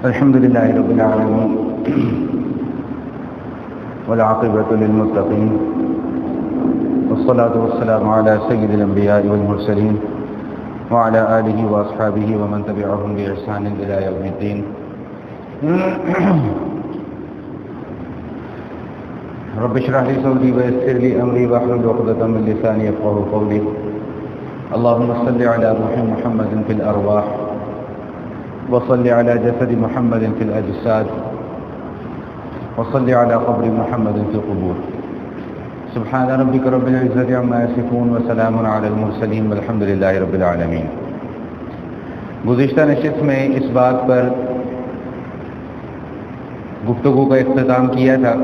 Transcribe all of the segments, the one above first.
الحمد لله رب العالمين والعاقبة للمتقين والصلاة والسلام على سيد الأنبياء والمرسلين وعلى آله وأصحابه ومن تبعهم بإحسان إلى يوم الدين. رب اشرح لي صدري ويسر لي أمري واحلل عقدة من لساني يفقهوا قولي. اللهم صل على روح محمد في الأرواح وصل على جسد محمد في الأجساد وصل على قبر محمد في القبور. سبحان ربك رب العزة عما يصفون وسلام على المرسلين والحمد لله رب العالمين. گزشتہ نشست میں اس بات پر گفتگو کا اختتام کیا تھا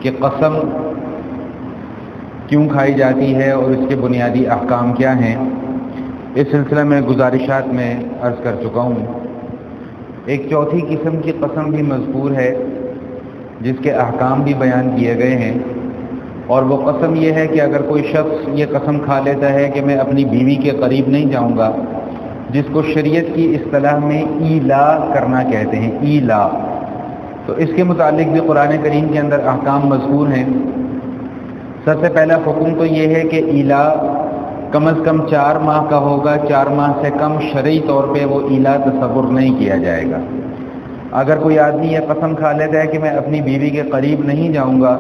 کہ قسم کیوں کھائی جاتی ہے اور اس کے بنیادی احکام کیا ہیں. اس سلسلہ میں گزارشات میں عرض کر چکا ہوں. ایک چوتھی قسم کی قسم بھی مذکور ہے جس کے احکام بھی بیان کیے گئے ہیں، اور وہ قسم یہ ہے کہ اگر کوئی شخص یہ قسم کھا لیتا ہے کہ میں اپنی بیوی کے قریب نہیں جاؤں گا، جس کو شریعت کی اصطلاح میں ایلا کرنا کہتے ہیں، ایلا، تو اس کے متعلق بھی قرآن کریم کے اندر احکام مذکور ہیں. سب سے پہلا حکم تو یہ ہے کہ ایلا کم از کم 4 ماہ کا ہوگا. 4 ماہ سے کم شرعی طور پہ وہ ایلا تصور نہیں کیا جائے گا. اگر کوئی آدمی یہ قسم کھا لیتا ہے کہ میں اپنی بیوی کے قریب نہیں جاؤں گا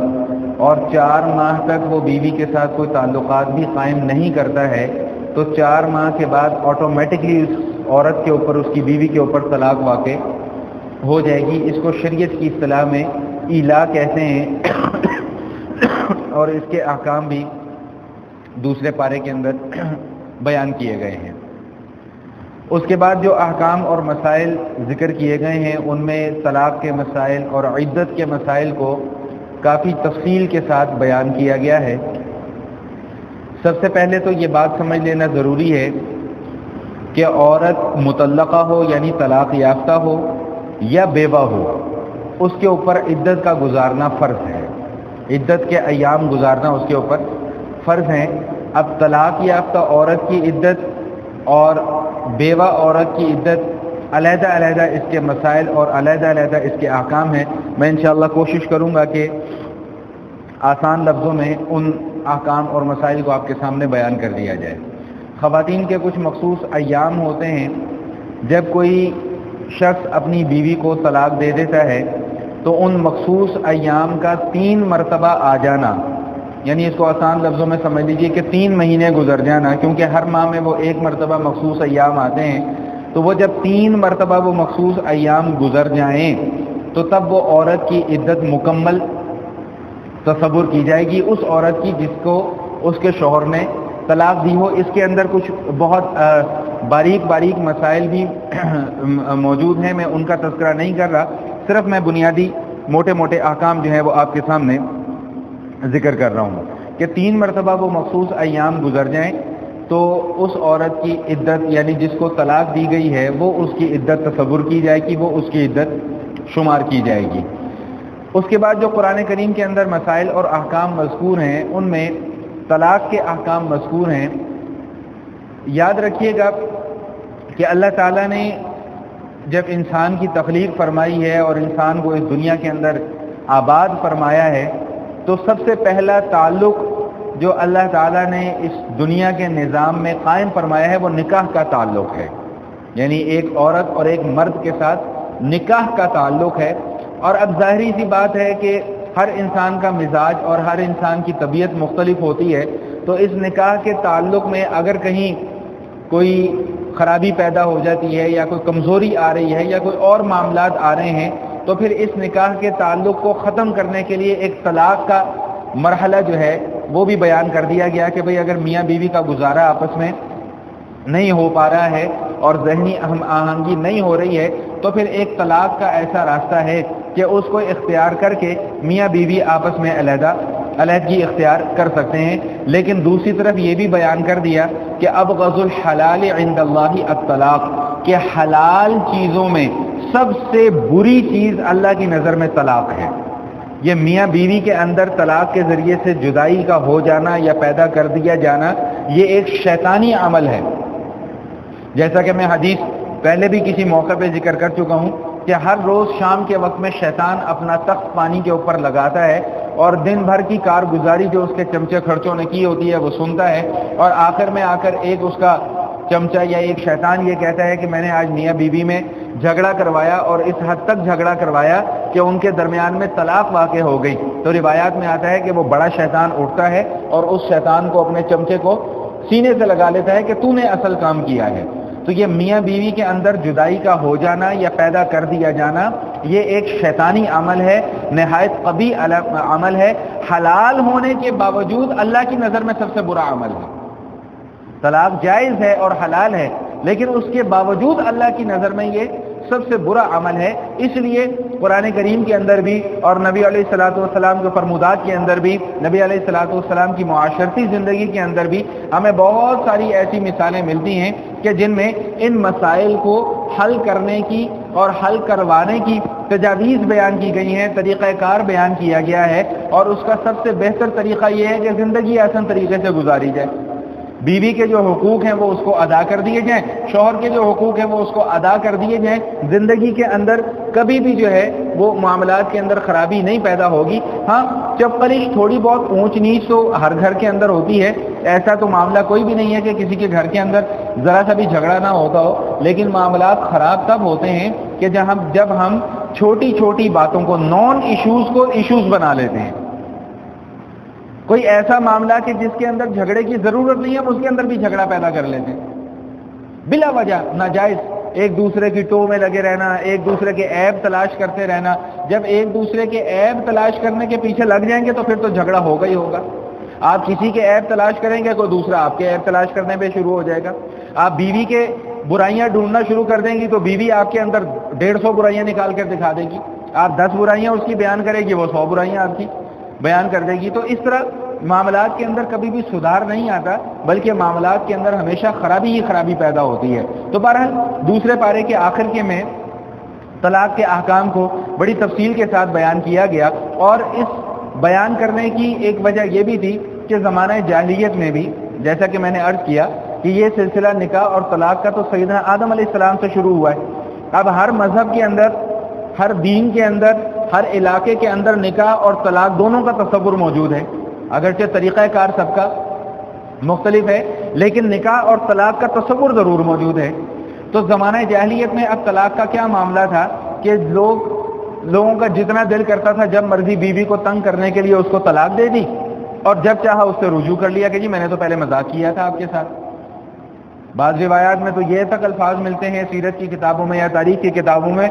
اور 4 ماہ تک وہ بیوی کے ساتھ کوئی تعلقات بھی قائم نہیں کرتا ہے، تو 4 ماہ کے بعد آٹومیٹکلی اس عورت کے اوپر، اس کی بیوی کے اوپر طلاق واقع ہو جائے گی. اس کو شریعت کی اصطلاح میں ایلا کہتے ہیں اور اس کے احکام بھی دوسرے پارے کے اندر بیان کیے گئے ہیں. اس کے بعد جو احکام اور مسائل ذکر کیے گئے ہیں ان میں طلاق کے مسائل اور عدت کے مسائل کو کافی تفصیل کے ساتھ بیان کیا گیا ہے. سب سے پہلے تو یہ بات سمجھ لینا ضروری ہے کہ عورت مطلقہ ہو یعنی طلاق یافتہ ہو یا بیوہ ہو، اس کے اوپر عدت کا گزارنا فرض ہے. عدت کے ایام گزارنا اس کے اوپر فرض ہیں. اب طلاق یافتہ عورت کی عدت اور بیوہ عورت کی عدت علیحدہ علیحدہ اس کے مسائل اور علیحدہ علیحدہ اس کے احکام ہیں. میں انشاءاللہ کوشش کروں گا کہ آسان لفظوں میں ان احکام اور مسائل کو آپ کے سامنے بیان کر دیا جائے. خواتین کے کچھ مخصوص ایام ہوتے ہیں. جب کوئی شخص اپنی بیوی کو طلاق دے دیتا ہے تو ان مخصوص ایام کا 3 مرتبہ آ جانا، یعنی اس کو آسان لفظوں میں سمجھ لیجئے کہ 3 مہینے گزر جانا، کیونکہ ہر ماہ میں وہ 1 مرتبہ مخصوص ایام آتے ہیں. تو وہ جب 3 مرتبہ وہ مخصوص ایام گزر جائیں تو تب وہ عورت کی عدت مکمل تصور کی جائے گی، اس عورت کی جس کو اس کے شوہر نے طلاق دی ہو. اس کے اندر کچھ بہت باریک باریک مسائل بھی موجود ہیں، میں ان کا تذکرہ نہیں کر رہا، صرف میں بنیادی موٹے موٹے احکام جو ہیں وہ آپ کے سامنے ذکر کر رہا ہوں کہ 3 مرتبہ وہ مخصوص ایام گزر جائیں تو اس عورت کی عدت یعنی جس کو طلاق دی گئی ہے وہ اس کی عدت تصور کی جائے گی، وہ اس کی عدت شمار کی جائے گی. اس کے بعد جو قرآن کریم کے اندر مسائل اور احکام مذکور ہیں ان میں طلاق کے احکام مذکور ہیں. یاد رکھیے گا کہ اللہ تعالیٰ نے جب انسان کی تخلیق فرمائی ہے اور انسان کو اس دنیا کے اندر آباد فرمایا ہے تو سب سے پہلا تعلق جو اللہ تعالیٰ نے اس دنیا کے نظام میں قائم فرمایا ہے وہ نکاح کا تعلق ہے. یعنی ایک عورت اور ایک مرد کے ساتھ نکاح کا تعلق ہے. اور اب ظاہری سی بات ہے کہ ہر انسان کا مزاج اور ہر انسان کی طبیعت مختلف ہوتی ہے، تو اس نکاح کے تعلق میں اگر کہیں کوئی خرابی پیدا ہو جاتی ہے یا کوئی کمزوری آ رہی ہے یا کوئی اور معاملات آ رہے ہیں تو پھر اس نکاح کے تعلق کو ختم کرنے کے لیے ایک طلاق کا مرحلہ جو ہے وہ بھی بیان کر دیا گیا کہ بھئی اگر میاں بیوی کا گزارا آپس میں نہیں ہو پا رہا ہے اور ذہنی ہم آہنگی نہیں ہو رہی ہے تو پھر ایک طلاق کا ایسا راستہ ہے کہ اس کو اختیار کر کے میاں بیوی آپس میں علیحدگی اختیار کر سکتے ہیں. لیکن دوسری طرف یہ بھی بیان کر دیا کہ ابغض الحلال عند اللہ الطلاق، کہ حلال چیزوں میں سب سے بری چیز اللہ کی نظر میں طلاق ہے. یہ میاں بیوی کے اندر طلاق کے ذریعے سے جدائی کا ہو جانا یا پیدا کر دیا جانا یہ ایک شیطانی عمل ہے. جیسا کہ میں حدیث پہلے بھی کسی موقع پہ ذکر کر چکا ہوں کہ ہر روز شام کے وقت میں شیطان اپنا تخت پانی کے اوپر لگاتا ہے اور دن بھر کی کارگزاری جو اس کے چمچے خرچوں نے کی ہوتی ہے وہ سنتا ہے، اور آخر میں آ کر ایک اس کا چمچہ یا ایک شیطان یہ کہتا ہے کہ میں نے آج میاں بیوی میں جھگڑا کروایا، اور اس حد تک جھگڑا کروایا کہ ان کے درمیان میں طلاق واقع ہو گئی۔ تو روایات میں آتا ہے کہ وہ بڑا شیطان اٹھتا ہے اور اس شیطان کو اپنے چمچے کو سینے سے لگا لیتا ہے کہ تو نے اصل کام کیا ہے۔ تو یہ میاں بیوی کے اندر جدائی کا ہو جانا یا پیدا کر دیا جانا، یہ ایک شیطانی عمل ہے، نہایت قبیح عمل ہے، حلال ہونے کے باوجود اللہ کی نظر میں سب سے برا عمل ہے۔ طلاق جائز ہے اور حلال ہے، لیکن اس کے باوجود اللہ کی نظر میں یہ سب سے برا عمل ہے۔ اس لیے قرآن کریم کے اندر بھی اور نبی علیہ الصلوۃ والسلام کے فرمودات کے اندر بھی، نبی علیہ الصلوۃ والسلام کی معاشرتی زندگی کے اندر بھی ہمیں بہت ساری ایسی مثالیں ملتی ہیں کہ جن میں ان مسائل کو حل کرنے کی اور حل کروانے کی تجاویز بیان کی گئی ہیں، طریقہ کار بیان کیا گیا ہے، اور اس کا سب سے بہتر طریقہ یہ ہے کہ زندگی آسان طریقے سے گزاری جائے۔ بیوی کے جو حقوق ہیں وہ اس کو ادا کر دیے جائیں، شوہر کے جو حقوق ہیں وہ اس کو ادا کر دیے جائیں، زندگی کے اندر کبھی بھی جو ہے وہ معاملات کے اندر خرابی نہیں پیدا ہوگی۔ ہاں چپقلش تھوڑی بہت اونچ نیچ تو ہر گھر کے اندر ہوتی ہے، ایسا تو معاملہ کوئی بھی نہیں ہے کہ کسی کے گھر کے اندر ذرا سا بھی جھگڑا نہ ہوتا ہو، لیکن معاملات خراب تب ہوتے ہیں کہ جب ہم چھوٹی چھوٹی باتوں کو، نان ایشوز کو ایشوز بنا لیتے ہیں۔ کوئی ایسا معاملہ کہ جس کے اندر جھگڑے کی ضرورت نہیں ہے، اس کے اندر بھی جھگڑا پیدا کر لیتے ہیں بلا وجہ، ناجائز ایک دوسرے کی ٹو میں لگے رہنا، ایک دوسرے کے عیب تلاش کرتے رہنا۔ جب ایک دوسرے کے عیب تلاش کرنے کے پیچھے لگ جائیں گے تو پھر تو جھگڑا ہوگا ہی ہوگا۔ آپ کسی کے عیب تلاش کریں گے، کوئی دوسرا آپ کے عیب تلاش کرنے پہ شروع ہو جائے گا۔ آپ بیوی کے برائیاں ڈھونڈنا شروع کر دیں گی تو بیوی آپ کے اندر 150 برائیاں نکال کر دکھا دے گی۔ آپ 10 برائیاں اس کی بیان کرے گی، وہ 100 برائیاں آپ کی بیان کر دے گی۔ تو اس طرح معاملات کے اندر کبھی بھی سدھار نہیں آتا، بلکہ معاملات کے اندر ہمیشہ خرابی ہی خرابی پیدا ہوتی ہے۔ تو بہرحال دوسرے پارے کے آخر کے میں طلاق کے احکام کو بڑی تفصیل کے ساتھ بیان کیا گیا، اور اس بیان کرنے کی ایک وجہ یہ بھی تھی کہ زمانہ جاہلیت میں بھی، جیسا کہ میں نے عرض کیا کہ یہ سلسلہ نکاح اور طلاق کا تو سیدنا آدم علیہ السلام سے شروع ہوا ہے۔ اب ہر مذہب کے اندر، ہر دین کے اندر، ہر علاقے کے اندر نکاح اور طلاق دونوں کا تصور موجود ہے، اگرچہ طریقہ کار سب کا مختلف ہے، لیکن نکاح اور طلاق کا تصور ضرور موجود ہے۔ تو زمانہ جاہلیت میں اب طلاق کا کیا معاملہ تھا کہ لوگوں کا جتنا دل کرتا تھا جب مرضی بیوی کو تنگ کرنے کے لیے اس کو طلاق دے دی، اور جب چاہا اس سے رجوع کر لیا کہ جی میں نے تو پہلے مذاق کیا تھا آپ کے ساتھ۔ بعض روایات میں تو یہ تک الفاظ ملتے ہیں سیرت کی کتابوں میں یا تاریخ کی کتابوں میں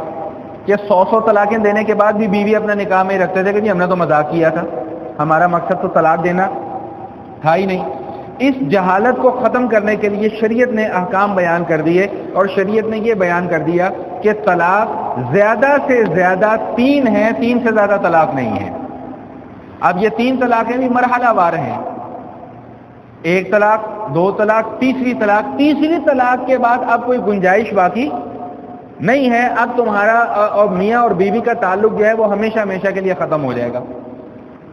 کہ 100 طلاقیں دینے کے بعد بھی بیوی اپنے نکاح میں رکھتے تھے کہ جی ہم نے تو مذاق کیا تھا، ہمارا مقصد تو طلاق دینا تھا ہی نہیں۔ اس جہالت کو ختم کرنے کے لیے شریعت نے احکام بیان کر دیے، اور شریعت نے یہ بیان کر دیا کہ طلاق زیادہ سے زیادہ 3 ہیں، 3 سے زیادہ طلاق نہیں ہے۔ اب یہ 3 طلاقیں بھی مرحلہ وار ہیں، 1 طلاق، 2 طلاق، تیسری طلاق۔ تیسری طلاق کے بعد اب کوئی گنجائش باقی نہیں ہے، اب تمہارا اور میاں اور بیوی کا تعلق جو ہے وہ ہمیشہ ہمیشہ کے لیے ختم ہو جائے گا۔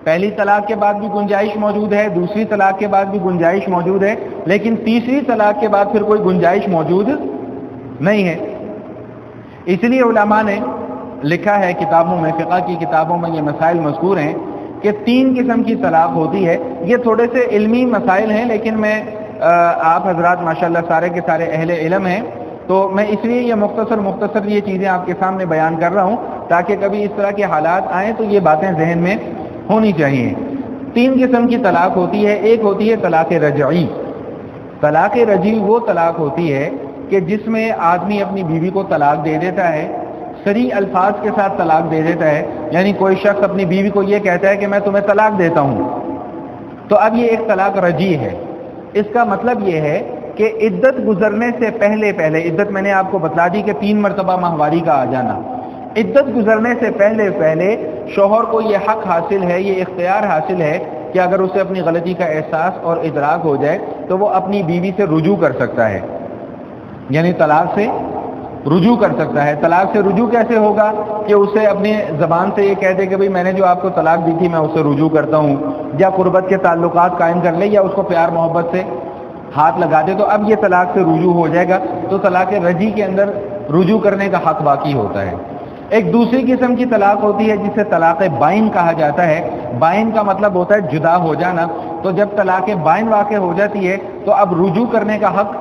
پہلی طلاق کے بعد بھی گنجائش موجود ہے، دوسری طلاق کے بعد بھی گنجائش موجود ہے، لیکن تیسری طلاق کے بعد پھر کوئی گنجائش موجود نہیں ہے۔ اس لیے علماء نے لکھا ہے کتابوں میں، فقہ کی کتابوں میں یہ مسائل مذکور ہیں کہ 3 قسم کی طلاق ہوتی ہے۔ یہ تھوڑے سے علمی مسائل ہیں، لیکن میں آپ حضرات ماشاءاللہ سارے کے سارے اہل علم ہیں، تو میں اس لیے یہ مختصر یہ چیزیں آپ کے سامنے بیان کر رہا ہوں تاکہ کبھی اس طرح کے حالات آئیں تو یہ باتیں ذہن میں ہونی چاہیے۔ 3 قسم کی طلاق ہوتی ہے۔ ایک ہوتی ہے طلاق رجعی۔ طلاق رجعی وہ طلاق ہوتی ہے کہ جس میں آدمی اپنی بیوی کو طلاق دے دیتا ہے، صریح الفاظ کے ساتھ طلاق دے دیتا ہے، یعنی کوئی شخص اپنی بیوی کو یہ کہتا ہے کہ میں تمہیں طلاق دیتا ہوں، تو اب یہ ایک طلاق رجعی ہے۔ اس کا مطلب یہ ہے کہ عدت گزرنے سے پہلے عدت میں نے آپ کو بتلا دی کہ 3 مرتبہ ماہواری کا آ جانا، عدت گزرنے سے پہلے شوہر کو یہ حق حاصل ہے، یہ اختیار حاصل ہے کہ اگر اسے اپنی غلطی کا احساس اور ادراک ہو جائے تو وہ اپنی بیوی سے رجوع کر سکتا ہے، یعنی طلاق سے رجوع کر سکتا ہے۔ طلاق سے رجوع کیسے ہوگا کہ اسے اپنی زبان سے یہ کہہ دے کہ بھئی میں نے جو آپ کو طلاق دی تھی میں اسے رجوع کرتا ہوں، یا قربت کے تعلقات قائم کر لے، یا اس کو پیار محبت سے ہاتھ لگا دے تو اب یہ طلاق سے رجوع ہو جائے گا، تو طلاق رجعی کے اندر رجوع کرنے کا حق باقی ہوتا ہے۔ ایک دوسری قسم کی طلاق ہوتی ہے جسے طلاق بائن کہا جاتا ہے۔ بائن کا مطلب ہوتا ہے جدا ہو جانا، تو جب طلاق بائن واقع ہو جاتی ہے تو اب رجوع کرنے کا حق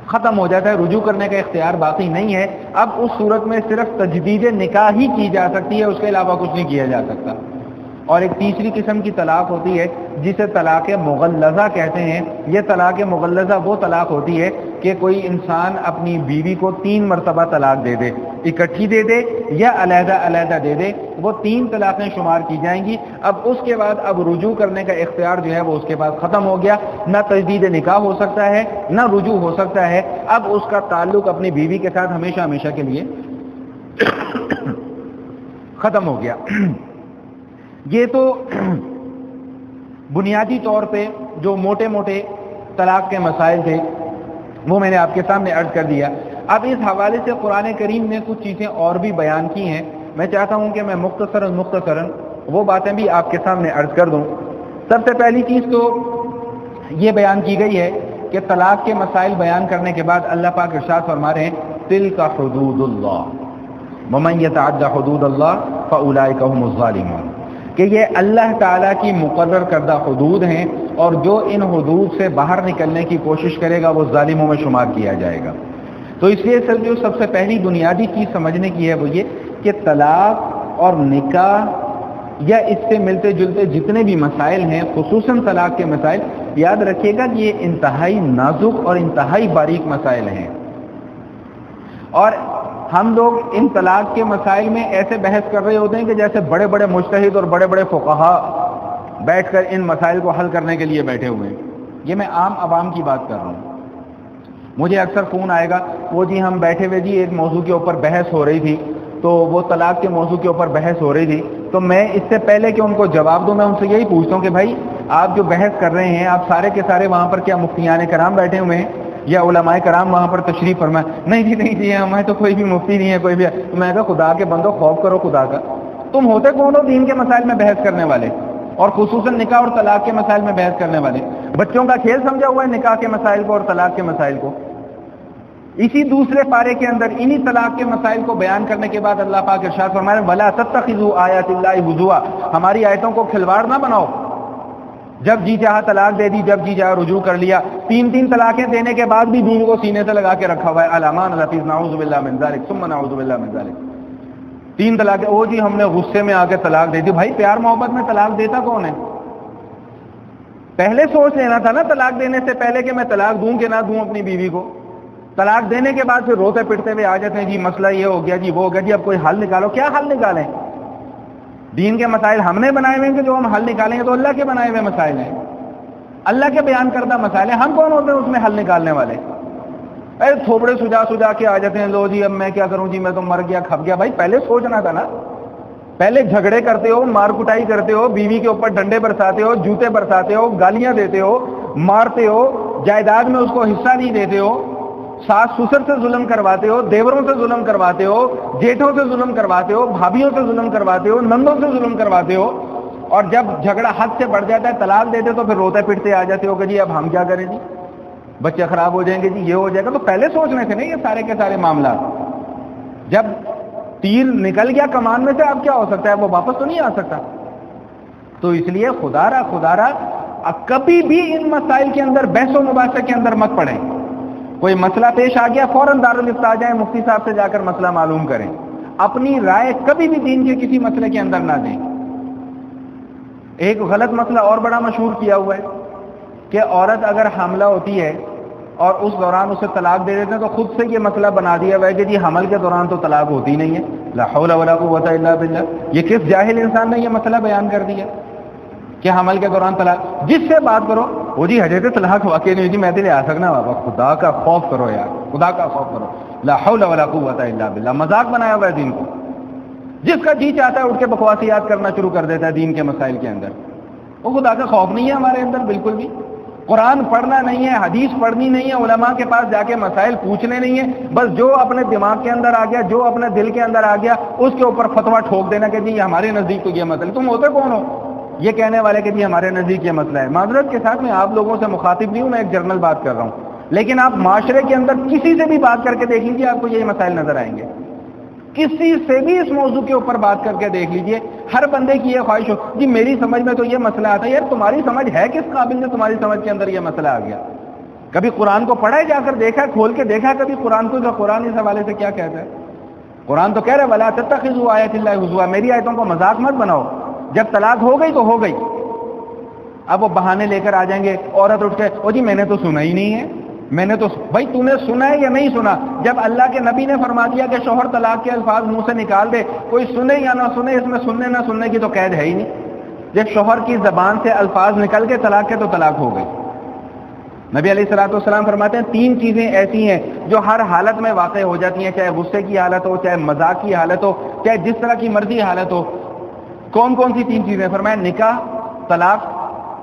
ختم ہو جاتا ہے، رجوع کرنے کا اختیار باقی نہیں ہے۔ اب اس صورت میں صرف تجدید نکاح ہی کی جا سکتی ہے، اس کے علاوہ کچھ نہیں کیا جا سکتا۔ اور ایک تیسری قسم کی طلاق ہوتی ہے جسے طلاق مغلظہ کہتے ہیں۔ یہ طلاق مغلظہ وہ طلاق ہوتی ہے کہ کوئی انسان اپنی بیوی کو 3 مرتبہ طلاق دے دے، اکٹھی دے دے یا علیحدہ علیحدہ دے دے، وہ 3 طلاقیں شمار کی جائیں گی۔ اب اس کے بعد اب رجوع کرنے کا اختیار جو ہے وہ اس کے پاس ختم ہو گیا، نہ تجدید نکاح ہو سکتا ہے نہ رجوع ہو سکتا ہے۔ اب اس کا تعلق اپنی بیوی کے ساتھ ہمیشہ ہمیشہ کے لیے ختم ہو گیا۔ یہ تو بنیادی طور پہ جو موٹے موٹے طلاق کے مسائل تھے وہ میں نے آپ کے سامنے عرض کر دیا۔ اب اس حوالے سے قرآن کریم نے کچھ چیزیں اور بھی بیان کی ہیں، میں چاہتا ہوں کہ میں مختصراً وہ باتیں بھی آپ کے سامنے عرض کر دوں۔ سب سے پہلی چیز تو یہ بیان کی گئی ہے کہ طلاق کے مسائل بیان کرنے کے بعد اللہ پاک ارشاد فرما رہے ہیں تلک حدود اللہ ومن یتعد حدود اللہ فاولئک هم الظالمون، کہ یہ اللہ تعالیٰ کی مقرر کردہ حدود ہیں اور جو ان حدود سے باہر نکلنے کی کوشش کرے گا وہ ظالموں میں شمار کیا جائے گا۔ تو اس لیے سر جو سب سے پہلی بنیادی چیز سمجھنے کی ہے وہ یہ کہ طلاق اور نکاح یا اس سے ملتے جلتے جتنے بھی مسائل ہیں، خصوصاً طلاق کے مسائل، یاد رکھیے گا کہ یہ انتہائی نازک اور انتہائی باریک مسائل ہیں، اور ہم لوگ ان طلاق کے مسائل میں ایسے بحث کر رہے ہوتے ہیں کہ جیسے بڑے بڑے مجتہد اور بڑے بڑے فقہا بیٹھ کر ان مسائل کو حل کرنے کے لیے بیٹھے ہوئے ہیں۔ یہ میں عام عوام کی بات کر رہا ہوں۔ مجھے اکثر فون آئے گا، وہ جی ہم بیٹھے ہوئے جی ایک موضوع کے اوپر بحث ہو رہی تھی، تو وہ طلاق کے موضوع کے اوپر بحث ہو رہی تھی، تو میں اس سے پہلے کہ ان کو جواب دوں میں ان سے یہی پوچھتا ہوں کہ بھائی آپ جو بحث کر رہے ہیں آپ سارے کے سارے وہاں پر کیا مفتیان کرام بیٹھے ہوئے ہیں یا علماء کرام وہاں پر تشریف فرمائے؟ نہیں جی ہمارے تو کوئی بھی مفتی نہیں ہے، کوئی بھی۔ تو میں کہا خدا کے بندو خوف کرو خدا کا، تم ہوتے کون ہو دین کے مسائل میں بحث کرنے والے، اور خصوصاً نکاح اور طلاق کے مسائل میں بحث کرنے والے؟ بچوں کا کھیل سمجھا ہوا ہے نکاح کے مسائل کو اور طلاق کے مسائل کو۔ اسی دوسرے پارے کے اندر انہی طلاق کے مسائل کو بیان کرنے کے بعد اللہ پاک ارشاد فرما رہے ہیں وَلَا تَتَّخِذُوا آیَاتِ اللَّهِ هُزُوًا، ہماری آیتوں کو کھلواڑ نہ بناؤ۔ جب جی چاہا طلاق دے دی، جب جی چاہا رجوع کر لیا، 3 طلاقیں دینے کے بعد بھی بیوی کو سینے سے لگا کے رکھا ہوا ہے، علامان الحفیظ نعوذ باللہ من ذالک ثم نعوذ باللہ من ذالک۔ 3 طلاقیں، او جی ہم نے غصے میں آ کے طلاق دے دی۔ بھائی پیار محبت میں طلاق دیتا کون ہے؟ پہلے سوچ لینا تھا نا طلاق دینے سے پہلے کہ میں طلاق دوں کہ نہ دوں اپنی بیوی کو۔ طلاق دینے کے بعد پھر روتے پٹتے ہوئے آ جاتے ہیں جی مسئلہ یہ ہو گیا جی وہ ہو گیا جی اب کوئی حل نکالو۔ کیا حل نکالیں؟ دین کے مسائل ہم نے بنائے ہوئے ہیں کہ جو ہم حل نکالیں گے تو اللہ کے بنائے ہوئے مسائل ہیں، اللہ کے بیان کردہ مسائل ہیں، ہم کون ہوتے ہیں اس میں حل نکالنے والے؟ ارے تھوبڑے سجا کے آ جاتے ہیں، لو جی اب میں کیا کروں جی میں تو مر گیا کھپ گیا۔ بھائی پہلے سوچنا تھا نا، پہلے جھگڑے کرتے ہو، مار کٹائی کرتے ہو، بیوی کے اوپر ڈنڈے برساتے ہو، جوتے برساتے ہو، گالیاں دیتے ہو، مارتے ہو، جائیداد میں اس کو حصہ نہیں دیتے ہو، ساس سسر سے ظلم کرواتے ہو، دیوروں سے ظلم کرواتے ہو، جیٹھوں سے ظلم کرواتے ہو، بھابھیوں سے ظلم کرواتے ہو، نندوں سے ظلم کرواتے ہو، اور جب جھگڑا حد سے بڑھ جاتا ہے طلاق دیتے تو پھر روتے پٹتے آ جاتے ہو کہ جی اب ہم کیا کریں جی، بچے خراب ہو جائیں گے جی یہ ہو جائے گا۔ تو پہلے سوچنے تھے نا یہ سارے کے سارے معاملات۔ جب تیر نکل گیا کمان میں سے اب کیا ہو سکتا ہے، وہ واپس تو نہیں آ سکتا۔ تو اس لیے خدا را کبھی بھی ان مسائل کے اندر بحث و مباحثہ کے اندر مت پڑیں۔ کوئی مسئلہ پیش آ گیا فوراً دارالفتہ جائیں، مفتی صاحب سے جا کر مسئلہ معلوم کریں، اپنی رائے کبھی بھی دین کے کسی مسئلے کے اندر نہ دیں۔ ایک غلط مسئلہ اور بڑا مشہور کیا ہوا ہے کہ عورت اگر حاملہ ہوتی ہے اور اس دوران اسے طلاق دے دیتے ہیں تو خود سے یہ مسئلہ بنا دیا ہوا ہے کہ جی حمل کے دوران تو طلاق ہوتی نہیں ہے۔ لا حول ولا قوت الا باللہ، یہ کس جاہل انسان نے یہ مسئلہ بیان کر دیا کہ حمل کے دوران طلاق؟ جس سے بات کرو وہ جی حجت طلاق واقع نہیں جی میں تو لے آ سکنا بابا، خدا کا خوف کرو یار، خدا کا خوف کرو، لا حول ولا قوت الا باللہ۔ مذاق بنایا ہوا ہے دین کو، جس کا جی چاہتا ہے اٹھ کے بکواسیات کرنا شروع کر دیتا ہے دین کے مسائل کے اندر۔ وہ خدا کا خوف نہیں ہے ہمارے اندر بالکل بھی، قرآن پڑھنا نہیں ہے، حدیث پڑھنی نہیں ہے، علماء کے پاس جا کے مسائل پوچھنے نہیں ہے، بس جو اپنے دماغ کے اندر آ گیا، جو اپنے دل کے اندر آ گیا اس کے اوپر فتویٰ ٹھوک دینا کہ جی ہمارے نزدیک تو یہ مسئلہ۔ تم ہوتے کون ہو؟ یہ کہنے والے کہ جی ہمارے نزدیک یہ مسئلہ ہے. معذرت کے ساتھ میں آپ لوگوں سے مخاطب نہیں ہوں، میں ایک جنرل بات کر رہا ہوں، لیکن آپ معاشرے کے اندر کسی سے بھی بات کر کے دیکھ لیجیے، آپ کو یہی مسائل نظر آئیں گے. کسی سے بھی اس موضوع کے اوپر بات کر کے دیکھ لیجئے، ہر بندے کی یہ خواہش ہو جی میری سمجھ میں تو یہ مسئلہ آتا ہے. یار تمہاری سمجھ ہے کس قابل جو تمہاری سمجھ کے اندر یہ مسئلہ آ گیا؟ کبھی قرآن کو پڑھا ہے، جا کر دیکھا، کھول کے دیکھا کبھی قرآن کو؟ جو قرآن اس حوالے سے کیا کہتا ہے؟ قرآن تو کہہ رہا ہے وَلَا تَتَّخِذُوا آیَاتِ اللَّهِ هُزُوًا، میری آیتوں کو مذاق مت بناؤ. جب طلاق ہو گئی تو ہو گئی. اب وہ بہانے لے کر آ جائیں گے، عورت اٹھ کے او جی میں نے تو سنا ہی نہیں ہے، میں نے تو بھائی تو نے سنا ہے یا نہیں سنا؟ جب اللہ کے نبی نے فرما دیا کہ شوہر طلاق کے الفاظ منہ سے نکال دے، کوئی سنے یا نہ سنے، اس میں سننے نہ سننے کی تو قید ہے ہی نہیں. جب شوہر کی زبان سے الفاظ نکل کے طلاق کے تو طلاق ہو گئی. نبی علیہ الصلوۃ والسلام فرماتے ہیں 3 چیزیں ایسی ہیں جو ہر حالت میں واقع ہو جاتی ہیں، چاہے غصے کی حالت ہو، چاہے مذاق کی حالت ہو، چاہے جس طرح کی مرضی حالت ہو. کون کون سی 3 چیزیں؟ فرمایا نکاح، طلاق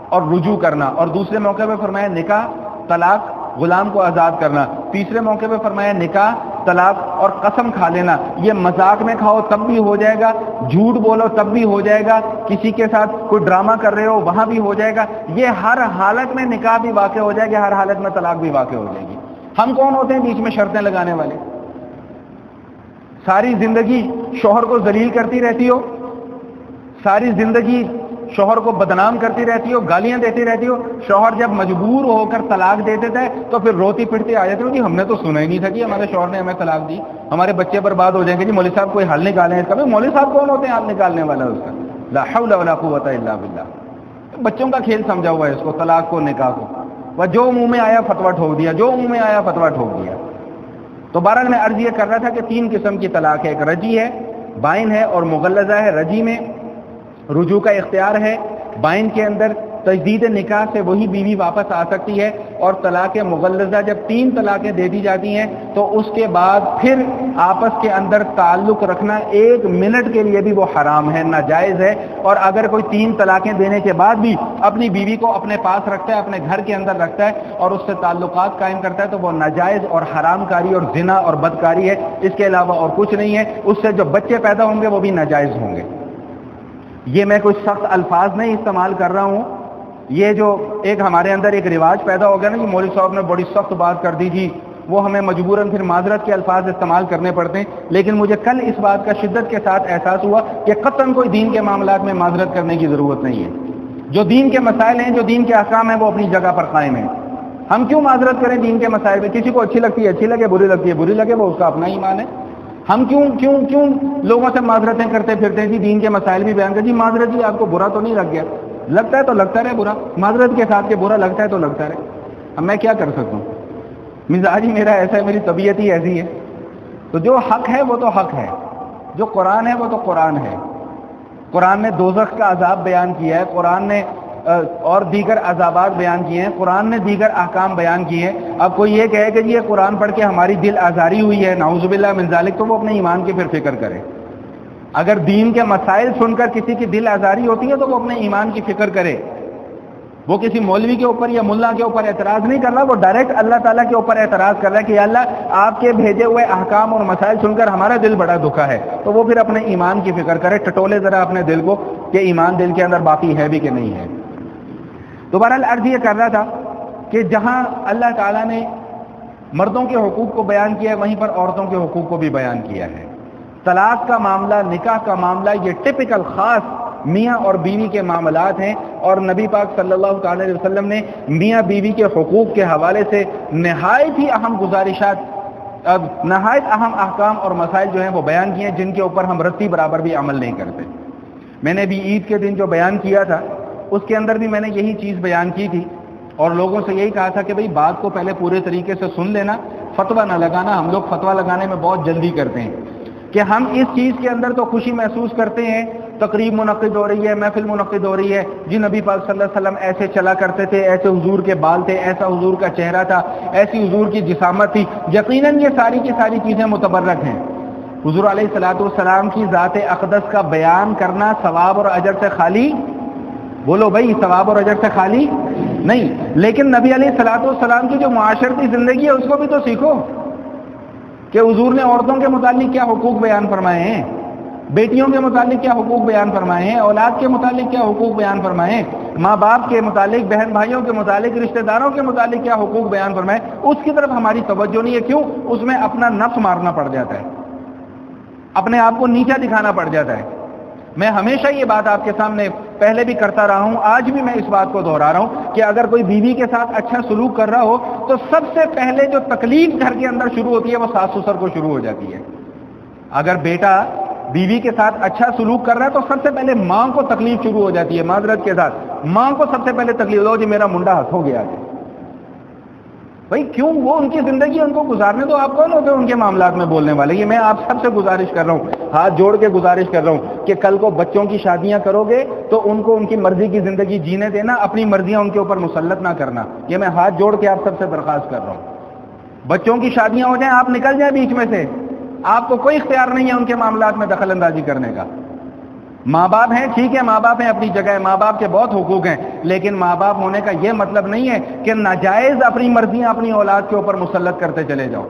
اور رجوع کرنا. اور دوسرے موقع پہ فرمایا نکاح، طلاق، غلام کو آزاد کرنا. تیسرے موقع پہ فرمایا نکاح، طلاق اور قسم کھا لینا. یہ مذاق میں کھاؤ تب بھی ہو جائے گا، جھوٹ بولو تب بھی ہو جائے گا، کسی کے ساتھ کوئی ڈرامہ کر رہے ہو وہاں بھی ہو جائے گا. یہ ہر حالت میں نکاح بھی واقع ہو جائے گی، ہر حالت میں طلاق بھی واقع ہو جائے گی. ہم کون ہوتے ہیں بیچ میں شرطیں لگانے والے؟ ساری زندگی شوہر کو ذلیل کرتی رہتی ہو، ساری زندگی شوہر کو بدنام کرتی رہتی ہو، گالیاں دیتی رہتی ہو. شوہر جب مجبور ہو کر طلاق دے دیتا ہے تو پھر روتی پھرتی آ جاتی ہو کہ ہم نے تو سنا ہی نہیں تھا کہ ہمارے شوہر نے ہمیں طلاق دی، ہمارے بچے برباد ہو جائیں گے. جی مولوی صاحب کوئی حل نکالیں اس کا. بھائی مولوی صاحب کون ہوتے ہیں حل نکالنے والا اس کا؟ لا حول ولا قوت الا باللہ. بچوں کا کھیل سمجھا ہوا ہے اس کو، طلاق کو، نکاح کو. وہ جو منہ میں آیا فتویٰ ٹھوک دیا، جو منہ میں آیا فتویٰ ٹھوک دیا. تو بہرحال میں عرض یہ کر رہا تھا کہ 3 قسم کی طلاق ہے. ایک رجی ہے، بائن ہے اور مغلظہ ہے. رجی میں رجوع کا اختیار ہے، بائن کے اندر تجدید نکاح سے وہی بیوی واپس آ سکتی ہے. اور طلاق مغلظہ جب 3 طلاقیں دے دی جاتی ہیں تو اس کے بعد پھر آپس کے اندر تعلق رکھنا 1 منٹ کے لیے بھی وہ حرام ہے، ناجائز ہے. اور اگر کوئی 3 طلاقیں دینے کے بعد بھی اپنی بیوی کو اپنے پاس رکھتا ہے، اپنے گھر کے اندر رکھتا ہے اور اس سے تعلقات قائم کرتا ہے تو وہ ناجائز اور حرام کاری اور زنا اور بدکاری ہے، اس کے علاوہ اور کچھ نہیں ہے. اس سے جو بچے پیدا ہوں گے وہ بھی ناجائز ہوں گے. یہ میں کوئی سخت الفاظ نہیں استعمال کر رہا ہوں. یہ جو ایک ہمارے اندر ایک رواج پیدا ہو گیا نا کہ مولوی صاحب نے بڑی سخت بات کر دی تھی، وہ ہمیں مجبوراً پھر معذرت کے الفاظ استعمال کرنے پڑتے ہیں. لیکن مجھے کل اس بات کا شدت کے ساتھ احساس ہوا کہ قطعاً کوئی دین کے معاملات میں معذرت کرنے کی ضرورت نہیں ہے. جو دین کے مسائل ہیں، جو دین کے احکام ہیں، وہ اپنی جگہ پر قائم ہیں. ہم کیوں معذرت کریں دین کے مسائل میں؟ کسی کو اچھی لگتی ہے اچھی لگے، بری لگتی ہے بری لگے، وہ اس کا اپنا ایمان ہے. ہم کیوں لوگوں سے معذرتیں کرتے پھرتے ہیں؟ جی دین کے مسائل بھی بیان کر، جی معذرت جی آپ کو برا تو نہیں لگ گیا؟ لگتا ہے تو لگتا رہے برا، معذرت کے ساتھ کہ برا لگتا ہے تو لگتا رہے. اب میں کیا کر سکتا ہوں؟ مزاج ہی میرا ایسا ہے، میری طبیعت ہی ایسی ہے. تو جو حق ہے وہ تو حق ہے، جو قرآن ہے وہ تو قرآن ہے. قرآن نے دوزخ کا عذاب بیان کیا ہے، قرآن نے اور دیگر عذابات بیان کیے ہیں، قرآن نے دیگر احکام بیان کیے ہیں. اب کوئی یہ کہے کہ یہ قرآن پڑھ کے ہماری دل آزاری ہوئی ہے، نعوذ باللہ من ذالک، تو وہ اپنے ایمان کی پھر فکر کرے. اگر دین کے مسائل سن کر کسی کی دل آزاری ہوتی ہے تو وہ اپنے ایمان کی فکر کرے. وہ کسی مولوی کے اوپر یا ملا کے اوپر اعتراض نہیں کر رہا، وہ ڈائریکٹ اللہ تعالیٰ کے اوپر اعتراض کر رہا ہے کہ یا اللہ آپ کے بھیجے ہوئے احکام اور مسائل سن کر ہمارا دل بڑا دکھا ہے. تو وہ پھر اپنے ایمان کی فکر کرے، ٹٹولے ذرا اپنے دل کو کہ ایمان دل کے اندر باقی ہے بھی کہ نہیں ہے. تو بہرحال عرض یہ کر رہا تھا کہ جہاں اللہ تعالیٰ نے مردوں کے حقوق کو بیان کیا ہے وہیں پر عورتوں کے حقوق کو بھی بیان کیا ہے. طلاق کا معاملہ، نکاح کا معاملہ، یہ ٹپیکل خاص میاں اور بیوی کے معاملات ہیں. اور نبی پاک صلی اللہ تعالی علیہ وسلم نے میاں بیوی کے حقوق کے حوالے سے نہایت ہی اہم گزارشات، نہایت اہم احکام اور مسائل جو ہیں وہ بیان کیے ہیں جن کے اوپر ہم رتی برابر بھی عمل نہیں کرتے. میں نے بھی عید کے دن جو بیان کیا تھا اس کے اندر بھی میں نے یہی چیز بیان کی تھی اور لوگوں سے یہی کہا تھا کہ بھئی بات کو پہلے پورے طریقے سے سن لینا، فتویٰ نہ لگانا. ہم لوگ فتویٰ لگانے میں بہت جلدی کرتے ہیں کہ ہم اس چیز کے اندر تو خوشی محسوس کرتے ہیں، تقریب منعقد ہو رہی ہے، محفل منعقد ہو رہی ہے، جی نبی پاک صلی اللہ علیہ وسلم ایسے چلا کرتے تھے، ایسے حضور کے بال تھے، ایسا حضور کا چہرہ تھا، ایسی حضور کی جسامت تھی. یقیناً یہ ساری کی ساری چیزیں متبرک ہیں. حضور علیہ الصلوۃ والسلام کی ذات اقدس کا بیان کرنا ثواب اور اجر سے خالی، بولو بھائی، ثواب اور اجر سے خالی نہیں. لیکن نبی علیہ الصلوۃ والسلام کی جو معاشرتی زندگی ہے اس کو بھی تو سیکھو کہ حضور نے عورتوں کے متعلق کیا حقوق بیان فرمائے ہیں. بیٹیوں کے متعلق کیا حقوق بیان فرمائے ہیں، اولاد کے متعلق کیا حقوق بیان فرمائے ہیں، ماں باپ کے متعلق، بہن بھائیوں کے متعلق، رشتہ داروں کے متعلق کیا حقوق بیان فرمائے، اس کی طرف ہماری توجہ نہیں ہے۔ کیوں؟ اس میں اپنا نفس مارنا پڑ جاتا ہے، اپنے آپ کو نیچا دکھانا پڑ جاتا ہے۔ میں ہمیشہ یہ بات آپ کے سامنے پہلے بھی کرتا رہا ہوں، آج بھی میں اس بات کو دہرا رہا ہوں کہ اگر کوئی بیوی کے ساتھ اچھا سلوک کر رہا ہو تو سب سے پہلے جو تکلیف گھر کے اندر شروع ہوتی ہے وہ ساس سسر کو شروع ہو جاتی ہے۔ اگر بیٹا بیوی کے ساتھ اچھا سلوک کر رہا ہے تو سب سے پہلے ماں کو تکلیف شروع ہو جاتی ہے، معذرت کے ساتھ ماں کو سب سے پہلے تکلیف ہو جی میرا منڈا ہتھ ہو گیا ہے۔ بھائی کیوں؟ وہ ان کی زندگی ان کو گزارنے دو، آپ کون ہوتے ہیں ان کے معاملات میں بولنے والے؟ یہ میں آپ سب سے گزارش کر رہا ہوں، ہاتھ جوڑ کے گزارش کر رہا ہوں کہ کل کو بچوں کی شادیاں کرو گے تو ان کو ان کی مرضی کی زندگی جینے دینا، اپنی مرضیاں ان کے اوپر مسلط نہ کرنا۔ یہ میں ہاتھ جوڑ کے آپ سب سے درخواست کر رہا ہوں۔ بچوں کی شادیاں ہو جائیں، آپ نکل جائیں بیچ میں سے، آپ کو کوئی اختیار نہیں ہے ان کے معاملات میں دخل اندازی کرنے کا۔ ماں باپ ہیں، ٹھیک ہے، ماں باپ ہیں اپنی جگہ، ماں باپ کے بہت حقوق ہیں، لیکن ماں باپ ہونے کا یہ مطلب نہیں ہے کہ ناجائز اپنی مرضیاں اپنی اولاد کے اوپر مسلط کرتے چلے جاؤ۔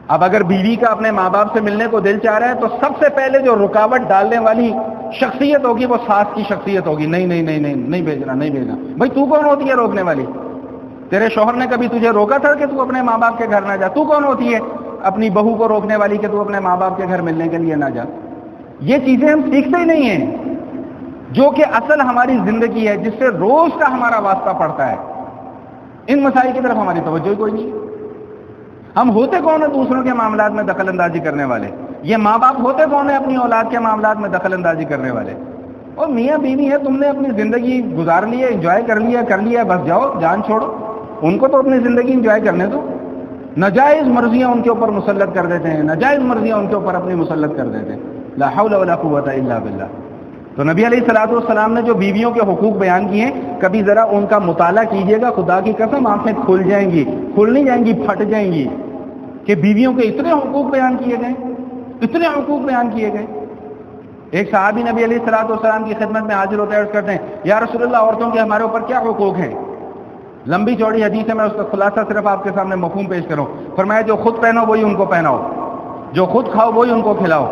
اب اگر بیوی کا اپنے ماں باپ سے ملنے کو دل چاہ رہا ہے تو سب سے پہلے جو رکاوٹ ڈالنے والی شخصیت ہوگی وہ ساس کی شخصیت ہوگی۔ نہیں نہیں نہیں نہیں نہیں بھیجنا، نہیں بھیجنا۔ بھائی تو کون ہوتی ہے روکنے والی؟ تیرے شوہر نے کبھی تجھے روکا تھا کہ تو اپنے ماں باپ کے گھر نہ جا؟ تو کون ہوتی ہے اپنی بہو کو روکنے والی کہ تو اپنے ماں باپ کے گھر ملنے کے لیے نہ جا؟ یہ چیزیں ہم سیکھتے ہی نہیں ہیں جو کہ اصل ہماری زندگی ہے، جس سے روز کا ہمارا واسطہ پڑتا ہے۔ ان مسائل کی طرف ہماری توجہ کوئی نہیں۔ ہم ہوتے کون ہیں دوسروں کے معاملات میں دخل اندازی کرنے والے؟ یہ ماں باپ ہوتے کون ہیں اپنی اولاد کے معاملات میں دخل اندازی کرنے والے؟ اور میاں بیوی ہے، تم نے اپنی زندگی گزار لی ہے، انجوائے کر لیا، بس جاؤ، جان چھوڑو، ان کو تو اپنی زندگی انجوائے کرنے دو۔ ناجائز مرضیاں ان کے اوپر مسلط کر دیتے ہیں، ناجائز مرضیاں ان کے اوپر اپنی مسلط کر دیتے ہیں۔ لا حول ولا قوت الا باللہ۔ تو نبی علیہ الصلوۃ والسلام نے جو بیویوں کے حقوق بیان کیے ہیں، کبھی ذرا ان کا مطالعہ کیجئے گا، خدا کی قسم آنکھیں کھل جائیں گی، کھل نہیں جائیں گی، پھٹ جائیں گی کہ بیویوں کے اتنے حقوق بیان کیے گئے، اتنے حقوق بیان کیے گئے۔ ایک صحابی نبی علیہ الصلوۃ والسلام کی خدمت میں حاضر ہوتے ہیں، عرض کرتے ہیں یا رسول اللہ عورتوں کے ہمارے اوپر کیا حقوق ہیں؟ لمبی چوڑی حدیث ہے، میں اس کا خلاصہ صرف آپ کے سامنے مفہوم پیش کروں۔ فرمایا جو خود پہنو وہی ان کو پہناؤ، جو خود کھاؤ وہی ان کو کھلاؤ،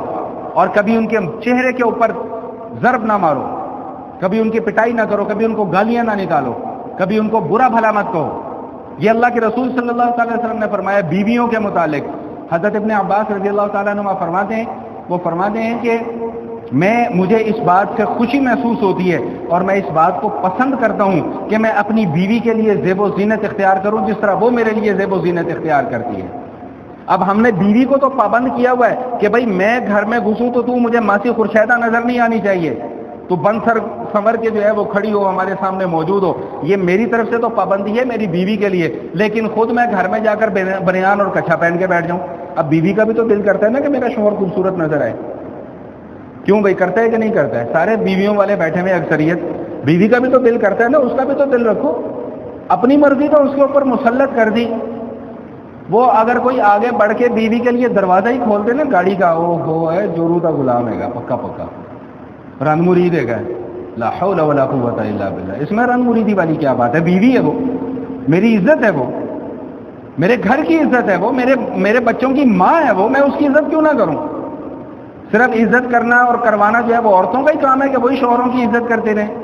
اور کبھی ان کے چہرے کے اوپر ضرب نہ مارو، کبھی ان کی پٹائی نہ کرو، کبھی ان کو گالیاں نہ نکالو، کبھی ان کو برا بھلا مت کہو۔ یہ اللہ کے رسول صلی اللہ علیہ وسلم نے فرمایا بیویوں کے متعلق۔ حضرت ابن عباس رضی اللہ تعالیٰ عنہ فرماتے ہیں کہ مجھے اس بات سے خوشی محسوس ہوتی ہے اور میں اس بات کو پسند کرتا ہوں کہ میں اپنی بیوی کے لیے زیب و زینت اختیار کروں جس طرح وہ میرے لیے زیب و زینت اختیار کرتی ہے۔ اب ہم نے بیوی کو تو پابند کیا ہوا ہے کہ بھائی میں گھر میں گھسوں تو مجھے ماسی خورشیدہ نظر نہیں آنی چاہیے، تو بن سر سنور کے جو ہے وہ کھڑی ہو، ہمارے سامنے موجود ہو۔ یہ میری طرف سے تو پابندی ہے میری بیوی کے لیے، لیکن خود میں گھر میں جا کر بنیان اور کچھا پہن کے بیٹھ جاؤں۔ اب بیوی کا بھی تو دل کرتا ہے نا کہ میرا شوہر خوبصورت نظر آئے۔ کیوں بھائی، کرتا ہے کہ نہیں کرتا ہے؟ سارے بیویوں والے بیٹھے ہوئے اکثریت، بیوی کا بھی تو دل کرتا ہے نا، اس کا بھی تو دل رکھو۔ اپنی مرضی تو اس کے اوپر مسلط کر دی۔ وہ اگر کوئی آگے بڑھ کے بیوی کے لیے دروازہ ہی کھول دے نا گاڑی کا، وہ ہے جورو کا غلام ہے گا، پکا پکا رن مرید ہے گا۔ لا حول ولا قوت الا باللہ۔ اس میں رن مریدی والی کیا بات ہے؟ بیوی ہے وہ، میری عزت ہے، وہ میرے گھر کی عزت ہے، وہ میرے بچوں کی ماں ہے، وہ میں اس کی عزت کیوں نہ کروں؟ صرف عزت کرنا اور کروانا جو ہے وہ عورتوں کا ہی کام ہے کہ وہی شوہروں کی عزت کرتے رہیں؟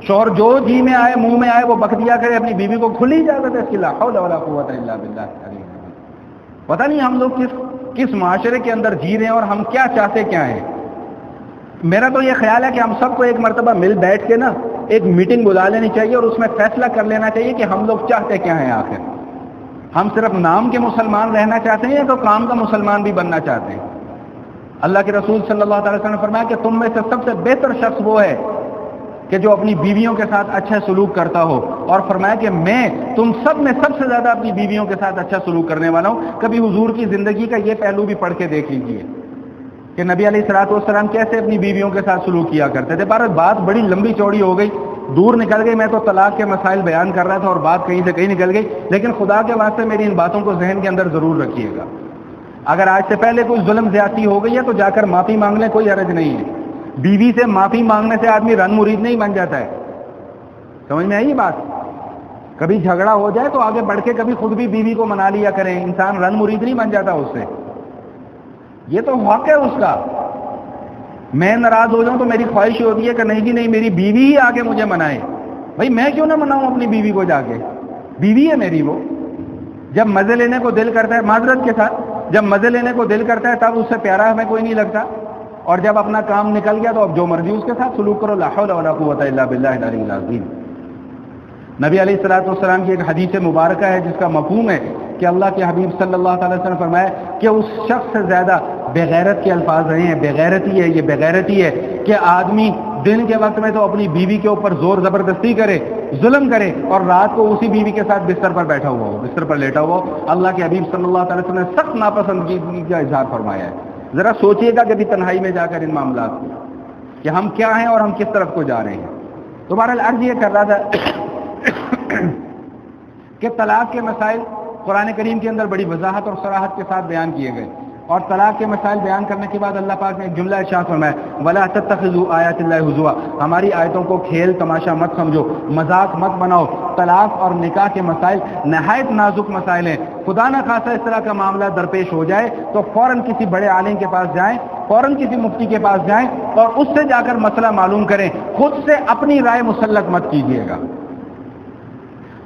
شوہر جو جی میں آئے منہ میں آئے وہ بک دیا کرے، اپنی بیوی کو کھلی اجازت ہے اس کی۔ لا حول ولا قوت الا باللہ۔ پتہ نہیں ہم لوگ کس معاشرے کے اندر جی رہے ہیں اور ہم کیا چاہتے کیا ہیں۔ میرا تو یہ خیال ہے کہ ہم سب کو ایک مرتبہ مل بیٹھ کے نا ایک میٹنگ بلا لینی چاہیے اور اس میں فیصلہ کر لینا چاہیے کہ ہم لوگ چاہتے کیا ہیں آخر۔ ہم صرف نام کے مسلمان رہنا چاہتے ہیں یا تو کام کا مسلمان بھی بننا چاہتے ہیں؟ اللہ کے رسول صلی اللہ علیہ وسلم نے فرمایا کہ تم میں سے سب سے بہتر شخص وہ ہے کہ جو اپنی بیویوں کے ساتھ اچھا سلوک کرتا ہو، اور فرمایا کہ میں تم سب میں سب سے زیادہ اپنی بیویوں کے ساتھ اچھا سلوک کرنے والا ہوں۔ کبھی حضور کی زندگی کا یہ پہلو بھی پڑھ کے دیکھ لیجیے کہ نبی علیہ الصلوۃ والسلام کیسے اپنی بیویوں کے ساتھ سلوک کیا کرتے تھے۔ بات بڑی لمبی چوڑی ہو گئی، دور نکل گئی، میں تو طلاق کے مسائل بیان کر رہا تھا اور بات کہیں سے کہیں نکل گئی، لیکن خدا کے واسطے میری ان باتوں کو ذہن کے اندر ضرور رکھیے گا۔ اگر آج سے پہلے کوئی ظلم زیادتی ہو گئی ہے تو جا کر معافی مانگ لیں، کوئی حرج نہیں ہے۔ بیوی سے معافی مانگنے سے آدمی رن مرید نہیں بن جاتا ہے، سمجھ میں آئی بات؟ کبھی جھگڑا ہو جائے تو آگے بڑھ کے کبھی خود بھی بیوی کو منا لیا کریں، انسان رن مرید نہیں بن جاتا اس سے۔ یہ تو حق ہے اس کا میں ناراض ہو جاؤں تو میری خواہش ہوتی ہے کہ نہیں جی نہیں، میری بیوی ہی آ کے مجھے منائے. بھائی میں کیوں نہ مناؤں اپنی بیوی کو جا کے؟ بیوی ہے میری وہ. جب مزے لینے کو دل کرتا ہے، معذرت کے ساتھ، جب مزے لینے کو دل کرتا ہے تب اس سے پیارا ہمیں کوئی نہیں لگتا، اور جب اپنا کام نکل گیا تو اب جو مرضی اس کے ساتھ سلوک کرو. لا حول ولا قوت الا باللہ العلی العظیم. نبی علیہ الصلوۃ والسلام کی ایک حدیث مبارکہ ہے جس کا مفہوم ہے کہ اللہ کے حبیب صلی اللہ تعالی وسلم نے فرمایا کہ اس شخص سے زیادہ بغیرت کے الفاظ رہے ہیں، بغیرتی ہے، یہ بغیرتی ہے کہ آدمی دن کے وقت میں تو اپنی بیوی کے اوپر زور زبردستی کرے، ظلم کرے، اور رات کو اسی بیوی کے ساتھ بستر پر بیٹھا ہوا ہو، بستر پر لیٹا ہوا ہو. اللہ کے حبیب صلی اللہ تعالی وسلم نے سخت ناپسندگی کا اظہار فرمایا ہے. ذرا سوچئے گا کبھی تنہائی میں جا کر ان معاملات کو کہ ہم کیا ہیں اور ہم کس طرف کو جا رہے ہیں. تو بہرحال عرض یہ کر رہا تھا کہ طلاق کے مسائل قرآن کریم کے اندر بڑی وضاحت اور صراحت کے ساتھ بیان کیے گئے، اور طلاق کے مسائل بیان کرنے کے بعد اللہ پاک نے ایک جملہ ارشاد فرمایا وَلَا تَتَّخِذُوا آیَاتِ اللَّهِ هُزُوًا، ہماری آیتوں کو کھیل تماشا مت سمجھو، مذاق مت بناؤ. طلاق اور نکاح کے مسائل نہایت نازک مسائل ہیں. خدا نہ خاصہ اس طرح کا معاملہ درپیش ہو جائے تو فوراً کسی بڑے عالم کے پاس جائیں، فوراً کسی مفتی کے پاس جائیں اور اس سے جا کر مسئلہ معلوم کریں. خود سے اپنی رائے مسلط مت کیجیے گا.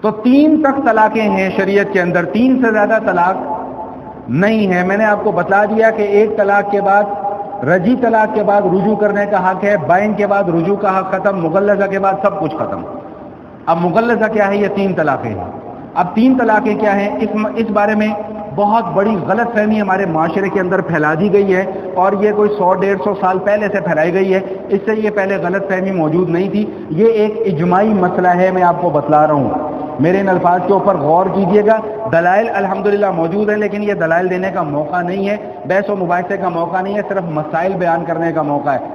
تو 3 تک طلاقیں ہیں شریعت کے اندر، 3 سے زیادہ طلاق نہیں ہے. میں نے آپ کو بتا دیا کہ ایک طلاق کے بعد، رجی طلاق کے بعد رجوع کرنے کا حق ہے، بائن کے بعد رجوع کا حق ختم، مغلظہ کے بعد سب کچھ ختم. اب مغلظہ کیا ہے؟ یہ 3 طلاقیں ہیں. اب 3 طلاقیں کیا ہیں؟ اس بارے میں بہت بڑی غلط فہمی ہمارے معاشرے کے اندر پھیلا دی گئی ہے، اور یہ کوئی 100-150 سال پہلے سے پھیلائی گئی ہے. اس سے یہ پہلے غلط فہمی موجود نہیں تھی. یہ ایک اجماعی مسئلہ ہے، میں آپ کو بتلا رہا ہوں. میرے ان الفاظ کے اوپر غور کیجئے گا. دلائل الحمدللہ موجود ہیں، لیکن یہ دلائل دینے کا موقع نہیں ہے، بحث و مباحثے کا موقع نہیں ہے، صرف مسائل بیان کرنے کا موقع ہے.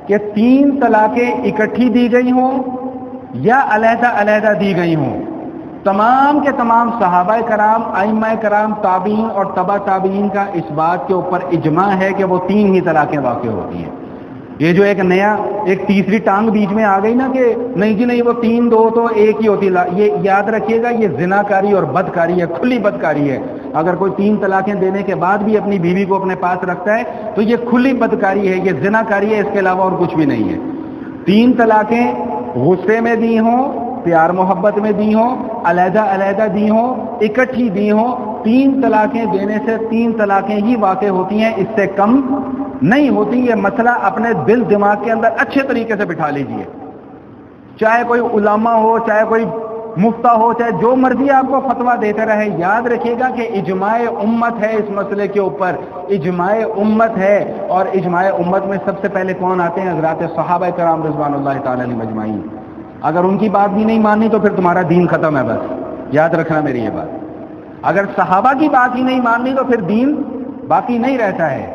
کہ 3 طلاقیں اکٹھی دی گئی ہوں یا علیحدہ علیحدہ دی گئی ہوں. تمام کے تمام صحابہ کرام، ائمہ کرام، تابعین اور تبع تابعین کا اس بات کے اوپر اجماع ہے کہ وہ 3 ہی طلاقیں واقع ہوتی ہیں. یہ جو ایک تیسری ٹانگ بیچ میں آ گئی نا کہ نہیں جی نہیں وہ 3-2 تو ایک ہی ہوتی ہے، یہ یاد رکھیے گا، یہ زناکاری اور بدکاری ہے، کھلی بدکاری ہے. اگر کوئی 3 طلاقیں دینے کے بعد بھی اپنی بیوی کو اپنے پاس رکھتا ہے تو یہ کھلی بدکاری ہے، یہ زناکاری ہے، اس کے علاوہ اور کچھ بھی نہیں ہے. 3 طلاقیں غصے میں دی ہوں، پیار محبت میں دی ہوں، علیحدہ علیحدہ دی ہوں، اکٹھی دی ہوں، 3 طلاقیں دینے سے 3 طلاقیں ہی واقع ہوتی ہیں، اس سے کم نہیں ہوتی. یہ مسئلہ اپنے دل دماغ کے اندر اچھے طریقے سے بٹھا لیجئے. چاہے کوئی علماء ہو، چاہے کوئی مفتہ ہو، چاہے جو مرضی آپ کو فتویٰ دیتے رہے، یاد رکھیے گا کہ اجماع امت ہے اس مسئلے کے اوپر. اجماع امت ہے، اور اجماع امت میں سب سے پہلے کون آتے ہیں؟ حضرات صحابہ کرام رضوان اللہ تعالی علیہم اجمعین. اگر ان کی بات بھی نہیں ماننی تو پھر تمہارا دین ختم ہے. بس یاد رکھنا میری یہ بات. اگر صحابہ کی بات ہی نہیں ماننی تو پھر دین باقی نہیں رہتا ہے.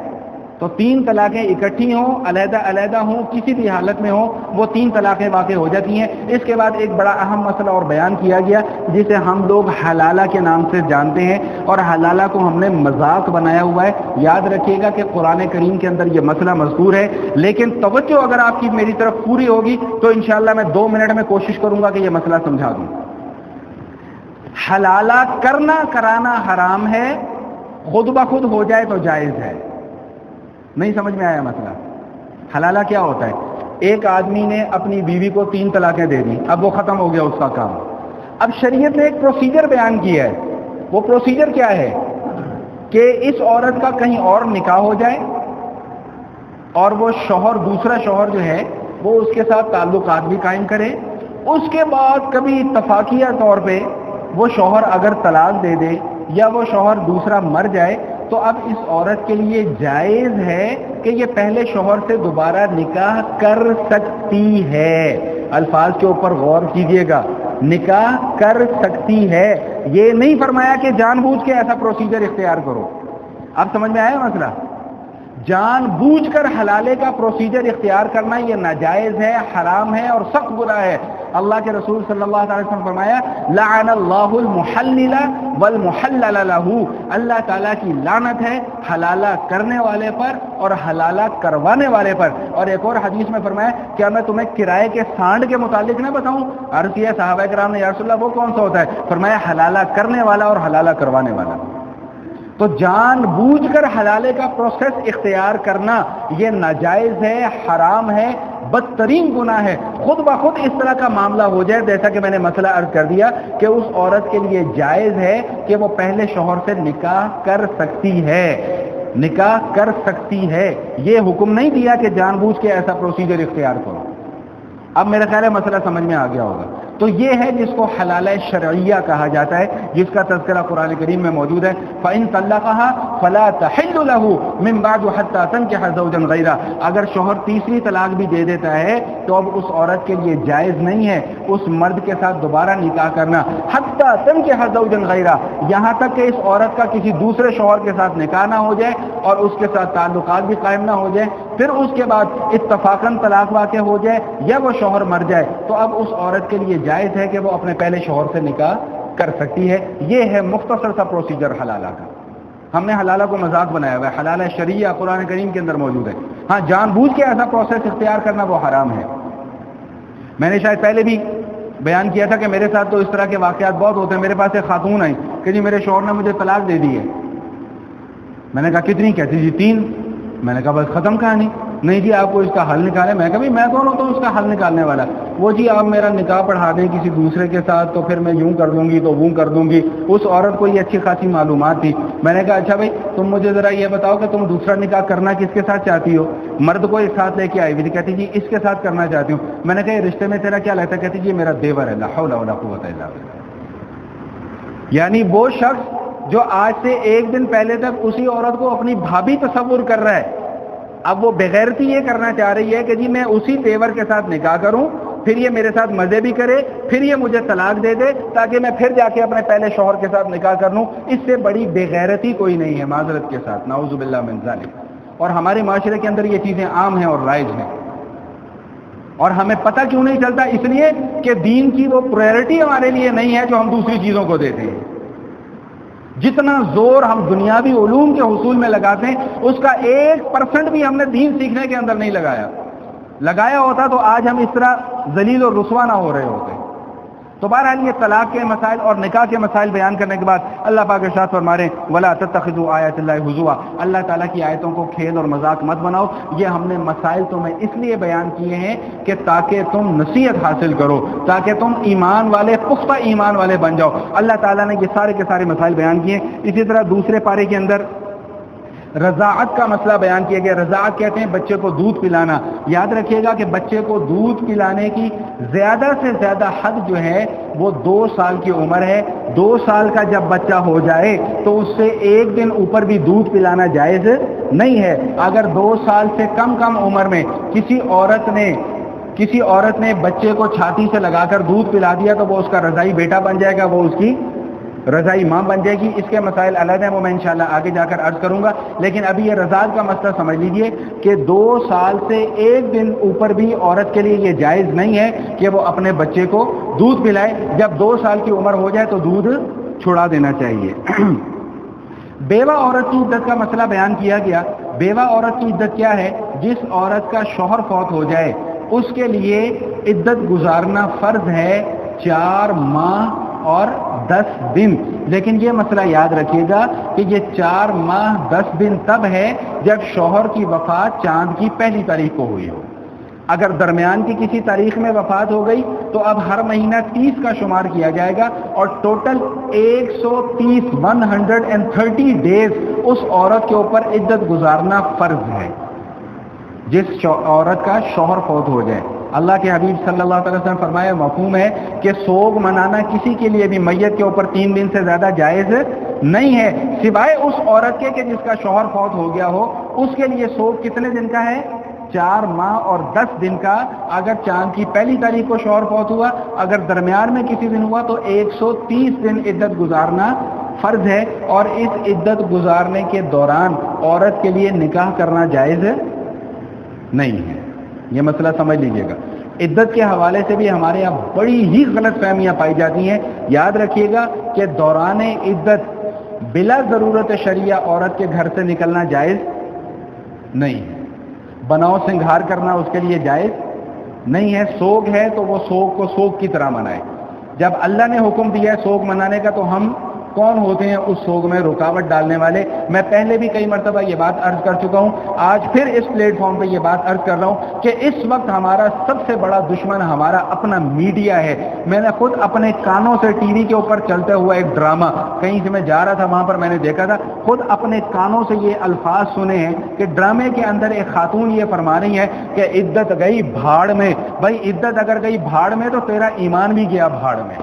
تو 3 طلاقیں اکٹھی ہوں، علیحدہ علیحدہ ہوں، کسی بھی حالت میں ہوں، وہ 3 طلاقیں واقع ہو جاتی ہیں. اس کے بعد ایک بڑا اہم مسئلہ اور بیان کیا گیا جسے ہم لوگ حلالہ کے نام سے جانتے ہیں، اور حلالہ کو ہم نے مذاق بنایا ہوا ہے. یاد رکھیے گا کہ قرآن کریم کے اندر یہ مسئلہ مذکور ہے، لیکن توجہ اگر آپ کی میری طرف پوری ہوگی تو انشاءاللہ میں 2 منٹ میں کوشش کروں گا کہ یہ مسئلہ سمجھا دوں. حلالہ کرنا کرانا حرام ہے، خود بخود ہو جائے تو جائز ہے. نہیں سمجھ میں آیا مسئلہ؟ حلالہ کیا ہوتا ہے؟ ایک آدمی نے اپنی بیوی کو 3 طلاقیں دے دی، اب وہ ختم ہو گیا اس کا کام. اب شریعت نے ایک پروسیجر بیان کیا ہے. وہ پروسیجر کیا ہے؟ کہ اس عورت کا کہیں اور نکاح ہو جائے، اور وہ شوہر، دوسرا شوہر جو ہے وہ اس کے ساتھ تعلقات بھی قائم کرے. اس کے بعد کبھی اتفاقیہ طور پہ وہ شوہر اگر طلاق دے دے یا وہ شوہر دوسرا مر جائے تو اب اس عورت کے لیے جائز ہے کہ یہ پہلے شوہر سے دوبارہ نکاح کر سکتی ہے. الفاظ کے اوپر غور کیجئے گا، نکاح کر سکتی ہے. یہ نہیں فرمایا کہ جان بوجھ کے ایسا پروسیجر اختیار کرو. اب سمجھ میں آیا مسئلہ؟ جان بوجھ کر حلالے کا پروسیجر اختیار کرنا یہ ناجائز ہے، حرام ہے اور سخت برا ہے. اللہ کے رسول صلی اللہ علیہ وسلم فرمایا لعن اللہ المحلل والمحلل له، اللہ تعالیٰ کی لعنت ہے حلالہ کرنے والے پر اور حلالہ کروانے والے پر. اور ایک اور حدیث میں فرمایا کیا میں تمہیں کرائے کے سانڈ کے متعلق نہ بتاؤں؟ عرض کیا صحابہ کرام نے یا رسول اللہ وہ کون سا ہوتا ہے؟ فرمایا حلالہ کرنے والا اور حلالہ کروانے والا. تو جان بوجھ کر حلالے کا پروسیس اختیار کرنا یہ ناجائز ہے، حرام ہے، بدترین گناہ ہے۔ خود بخود اس طرح کا معاملہ ہو جائے، جیسا کہ میں نے مسئلہ عرض کر دیا کہ اس عورت کے لیے جائز ہے کہ وہ پہلے شوہر سے نکاح کر سکتی ہے، نکاح کر سکتی ہے، یہ حکم نہیں دیا کہ جان بوجھ کے ایسا پروسیجر اختیار کرو۔ اب میرا خیال ہے مسئلہ سمجھ میں آ گیا ہوگا۔ تو یہ ہے جس کو حلالہ شرعیہ کہا جاتا ہے، جس کا تذکرہ قرآن کریم میں موجود ہے۔ فَإِن طَلَّقَهَا فَلَا تَحِلُّ لَهُ مِن بَعْدُ حَتَّى تَنكِحَ زَوْجًا غَيْرَهُ، اگر شوہر تیسری طلاق بھی دے دیتا ہے تو اب اس عورت کے لیے جائز نہیں ہے اس مرد کے ساتھ دوبارہ نکاح کرنا، حَتَّى تَنكِحَ زَوْجًا غَيْرَهُ، یہاں تک کہ اس عورت کا کسی دوسرے شوہر کے ساتھ نکاح نہ ہو جائے اور اس کے ساتھ تعلقات بھی قائم نہ ہو جائے، پھر اس کے بعد اتفاقاً طلاق واقع ہو جائے یا وہ شوہر مر جائے، تو اب اس عورت کے لیے جائز ہے کہ وہ اپنے پہلے شوہر سے نکاح کر سکتی ہے۔ یہ ہے مختصر سا پروسیجر حلالہ کا۔ ہم نے حلالہ کو مذاق بنایا ہوا ہے، حلالہ شرعیہ قرآن کریم کے اندر موجود ہے۔ ہاں، جان بوجھ کے ایسا پروسیس اختیار کرنا وہ حرام ہے۔ میں نے شاید پہلے بھی بیان کیا تھا کہ میرے ساتھ تو اس طرح کے واقعات بہت ہوتے ہیں۔ میرے پاس ایک خاتون آئی کہ جی میرے شوہر نے مجھے طلاق دے دی ہے۔ میں نے کہا کتنی؟ کہتی جی 3۔ میں نے کہا بس ختم کہانی۔ نہیں جی آپ کو اس کا حل نکالیں۔ میں کہا بھی میں کون ہوتا ہوں اس کا حل نکالنے والا؟ وہ جی آپ میرا نکاح پڑھا دیں کسی دوسرے کے ساتھ تو پھر میں یوں کر دوں گی تو وہ کر دوں گی۔ اس عورت کو یہ اچھی خاصی معلومات تھی۔ میں نے کہا اچھا بھائی تم مجھے ذرا یہ بتاؤ کہ تم دوسرا نکاح کرنا کس کے ساتھ چاہتی ہو؟ مرد کو ایک ساتھ لے کے آئی ہوئی، کہتی جی اس کے ساتھ کرنا چاہتی ہوں۔ میں نے کہا یہ رشتے میں تیرا کیا لگتا ہے؟ کہتی جی میرا دیور ہے۔ لا حول ولا قوت الا باللہ۔ یعنی وہ شخص جو آج سے 1 دن پہلے تک اسی عورت کو اپنی بھابھی تصور کر رہا ہے، اب وہ بغیرتی یہ کرنا چاہ رہی ہے کہ جی میں اسی دیور کے ساتھ نکاح کروں، پھر یہ میرے ساتھ مزے بھی کرے، پھر یہ مجھے طلاق دے دے تاکہ میں پھر جا کے اپنے پہلے شوہر کے ساتھ نکاح کر لوں۔ اس سے بڑی بغیرتی کوئی نہیں ہے، معذرت کے ساتھ، نعوذ باللہ من ذالک۔ اور ہمارے معاشرے کے اندر یہ چیزیں عام ہیں اور رائج ہیں، اور ہمیں پتہ کیوں نہیں چلتا؟ اس لیے کہ دین کی وہ پرائرٹی ہمارے لیے نہیں ہے جو ہم دوسری چیزوں کو دیتے ہیں۔ جتنا زور ہم دنیاوی علوم کے حصول میں لگاتے ہیں اس کا 1% بھی ہم نے دین سیکھنے کے اندر نہیں لگایا ہوتا تو آج ہم اس طرح ذلیل اور رسوا نہ ہو رہے ہوتے۔ تو بہرحال یہ طلاق کے مسائل اور نکاح کے مسائل بیان کرنے کے بعد اللہ پاک ارشاد فرمارے ولا تتخذوا آیات اللہ ہزوا، اللہ تعالیٰ کی آیتوں کو کھیل اور مذاق مت بناؤ۔ یہ ہم نے مسائل تمہیں اس لیے بیان کیے ہیں کہ تاکہ تم نصیحت حاصل کرو، تاکہ تم ایمان والے، پختہ ایمان والے بن جاؤ۔ اللہ تعالیٰ نے یہ سارے کے سارے مسائل بیان کیے۔ اسی طرح دوسرے پارے کے اندر رضاعت کا مسئلہ بیان کیا گیا۔ رضاعت کہتے ہیں بچے کو دودھ پلانا۔ یاد رکھیے گا کہ بچے کو دودھ پلانے کی زیادہ سے زیادہ حد جو ہے وہ 2 سال کی عمر ہے۔ 2 سال کا جب بچہ ہو جائے تو اس سے 1 دن اوپر بھی دودھ پلانا جائز نہیں ہے۔ اگر 2 سال سے کم عمر میں کسی عورت نے بچے کو چھاتی سے لگا کر دودھ پلا دیا تو وہ اس کا رضائی بیٹا بن جائے گا، وہ اس کی رضائی ماں بن جائے گی۔ اس کے مسائل الگ ہیں، وہ میں انشاءاللہ آگے جا کر عرض کروں گا، لیکن ابھی یہ رضاعت کا مسئلہ سمجھ لیجئے کہ 2 سال سے 1 دن اوپر بھی عورت کے لیے یہ جائز نہیں ہے کہ وہ اپنے بچے کو دودھ پلائے۔ جب 2 سال کی عمر ہو جائے تو دودھ چھڑا دینا چاہیے۔ بیوہ عورت کی عدت کا مسئلہ بیان کیا گیا۔ بیوہ عورت کی عدت کیا ہے؟ جس عورت کا شوہر فوت ہو جائے اس کے لیے عدت گزارنا فرض ہے 4 ماہ اور 10 دن۔ لیکن یہ مسئلہ یاد رکھیے گا کہ یہ 4 ماہ 10 دن تب ہے جب شوہر کی وفات چاند کی پہلی تاریخ کو ہوئی ہو۔ اگر درمیان کی کسی تاریخ میں وفات ہو گئی تو اب ہر مہینہ 30 کا شمار کیا جائے گا اور ٹوٹل 130 ڈیز اس عورت کے اوپر عدت گزارنا فرض ہے جس عورت کا شوہر فوت ہو جائے۔ اللہ کے حبیب صلی اللہ علیہ وسلم فرمایا مفہوم ہے کہ سوگ منانا کسی کے لیے بھی میت کے اوپر 3 دن سے زیادہ جائز نہیں ہے، سوائے اس عورت کے کہ جس کا شوہر فوت ہو گیا ہو۔ اس کے لیے سوگ کتنے دن کا ہے؟ 4 ماہ اور 10 دن کا۔ اگر چاند کی پہلی تاریخ کو شوہر فوت ہوا، اگر درمیان میں کسی دن ہوا تو 130 دن عدت گزارنا فرض ہے، اور اس عدت گزارنے کے دوران عورت کے لیے نکاح کرنا جائز نہیں ہے۔ یہ مسئلہ سمجھ لیجئے گا۔ عدت کے حوالے سے بھی ہمارے یہاں بڑی ہی غلط فہمیاں پائی جاتی ہیں۔ یاد رکھیے گا کہ دوران عدت بلا ضرورت شرعیہ عورت کے گھر سے نکلنا جائز نہیں ہے۔ بناؤ سنگھار کرنا اس کے لیے جائز نہیں ہے۔ سوگ ہے تو وہ سوگ کو سوگ کی طرح منائے۔ جب اللہ نے حکم دیا ہے سوگ منانے کا تو ہم کون ہوتے ہیں اس سوگ میں رکاوٹ ڈالنے والے؟ میں پہلے بھی کئی مرتبہ یہ بات عرض کر چکا ہوں، آج پھر اس پلیٹ فارم پہ یہ بات عرض کر رہا ہوں کہ اس وقت ہمارا سب سے بڑا دشمن ہمارا اپنا میڈیا ہے۔ میں نے خود اپنے کانوں سے ٹی وی کے اوپر چلتے ہوا ایک ڈرامہ، کہیں سے میں جا رہا تھا وہاں پر میں نے دیکھا تھا، خود اپنے کانوں سے یہ الفاظ سنے ہیں کہ ڈرامے کے اندر ایک خاتون یہ فرما رہی ہے کہ عدت گئی بھاڑ میں۔ بھائی عدت اگر گئی بھاڑ میں تو تیرا ایمان بھی گیا بھاڑ میں۔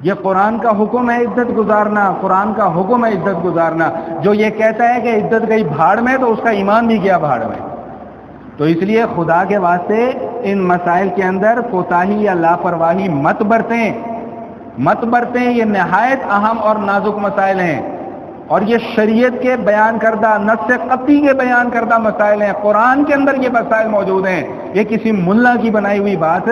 یہ قرآن کا حکم ہے عدت گزارنا، قرآن کا حکم ہے عدت گزارنا۔ جو یہ کہتا ہے کہ عدت گئی بھاڑ میں تو اس کا ایمان بھی گیا بھاڑ میں۔ تو اس لیے خدا کے واسطے ان مسائل کے اندر کوتاہی یا لاپرواہی مت برتیں، یہ نہایت اہم اور نازک مسائل ہیں، اور یہ شریعت کے بیان کردہ، نص قطعی کے بیان کردہ مسائل ہیں۔ قرآن کے اندر یہ مسائل موجود ہیں، یہ کسی ملا کی بنائی ہوئی بات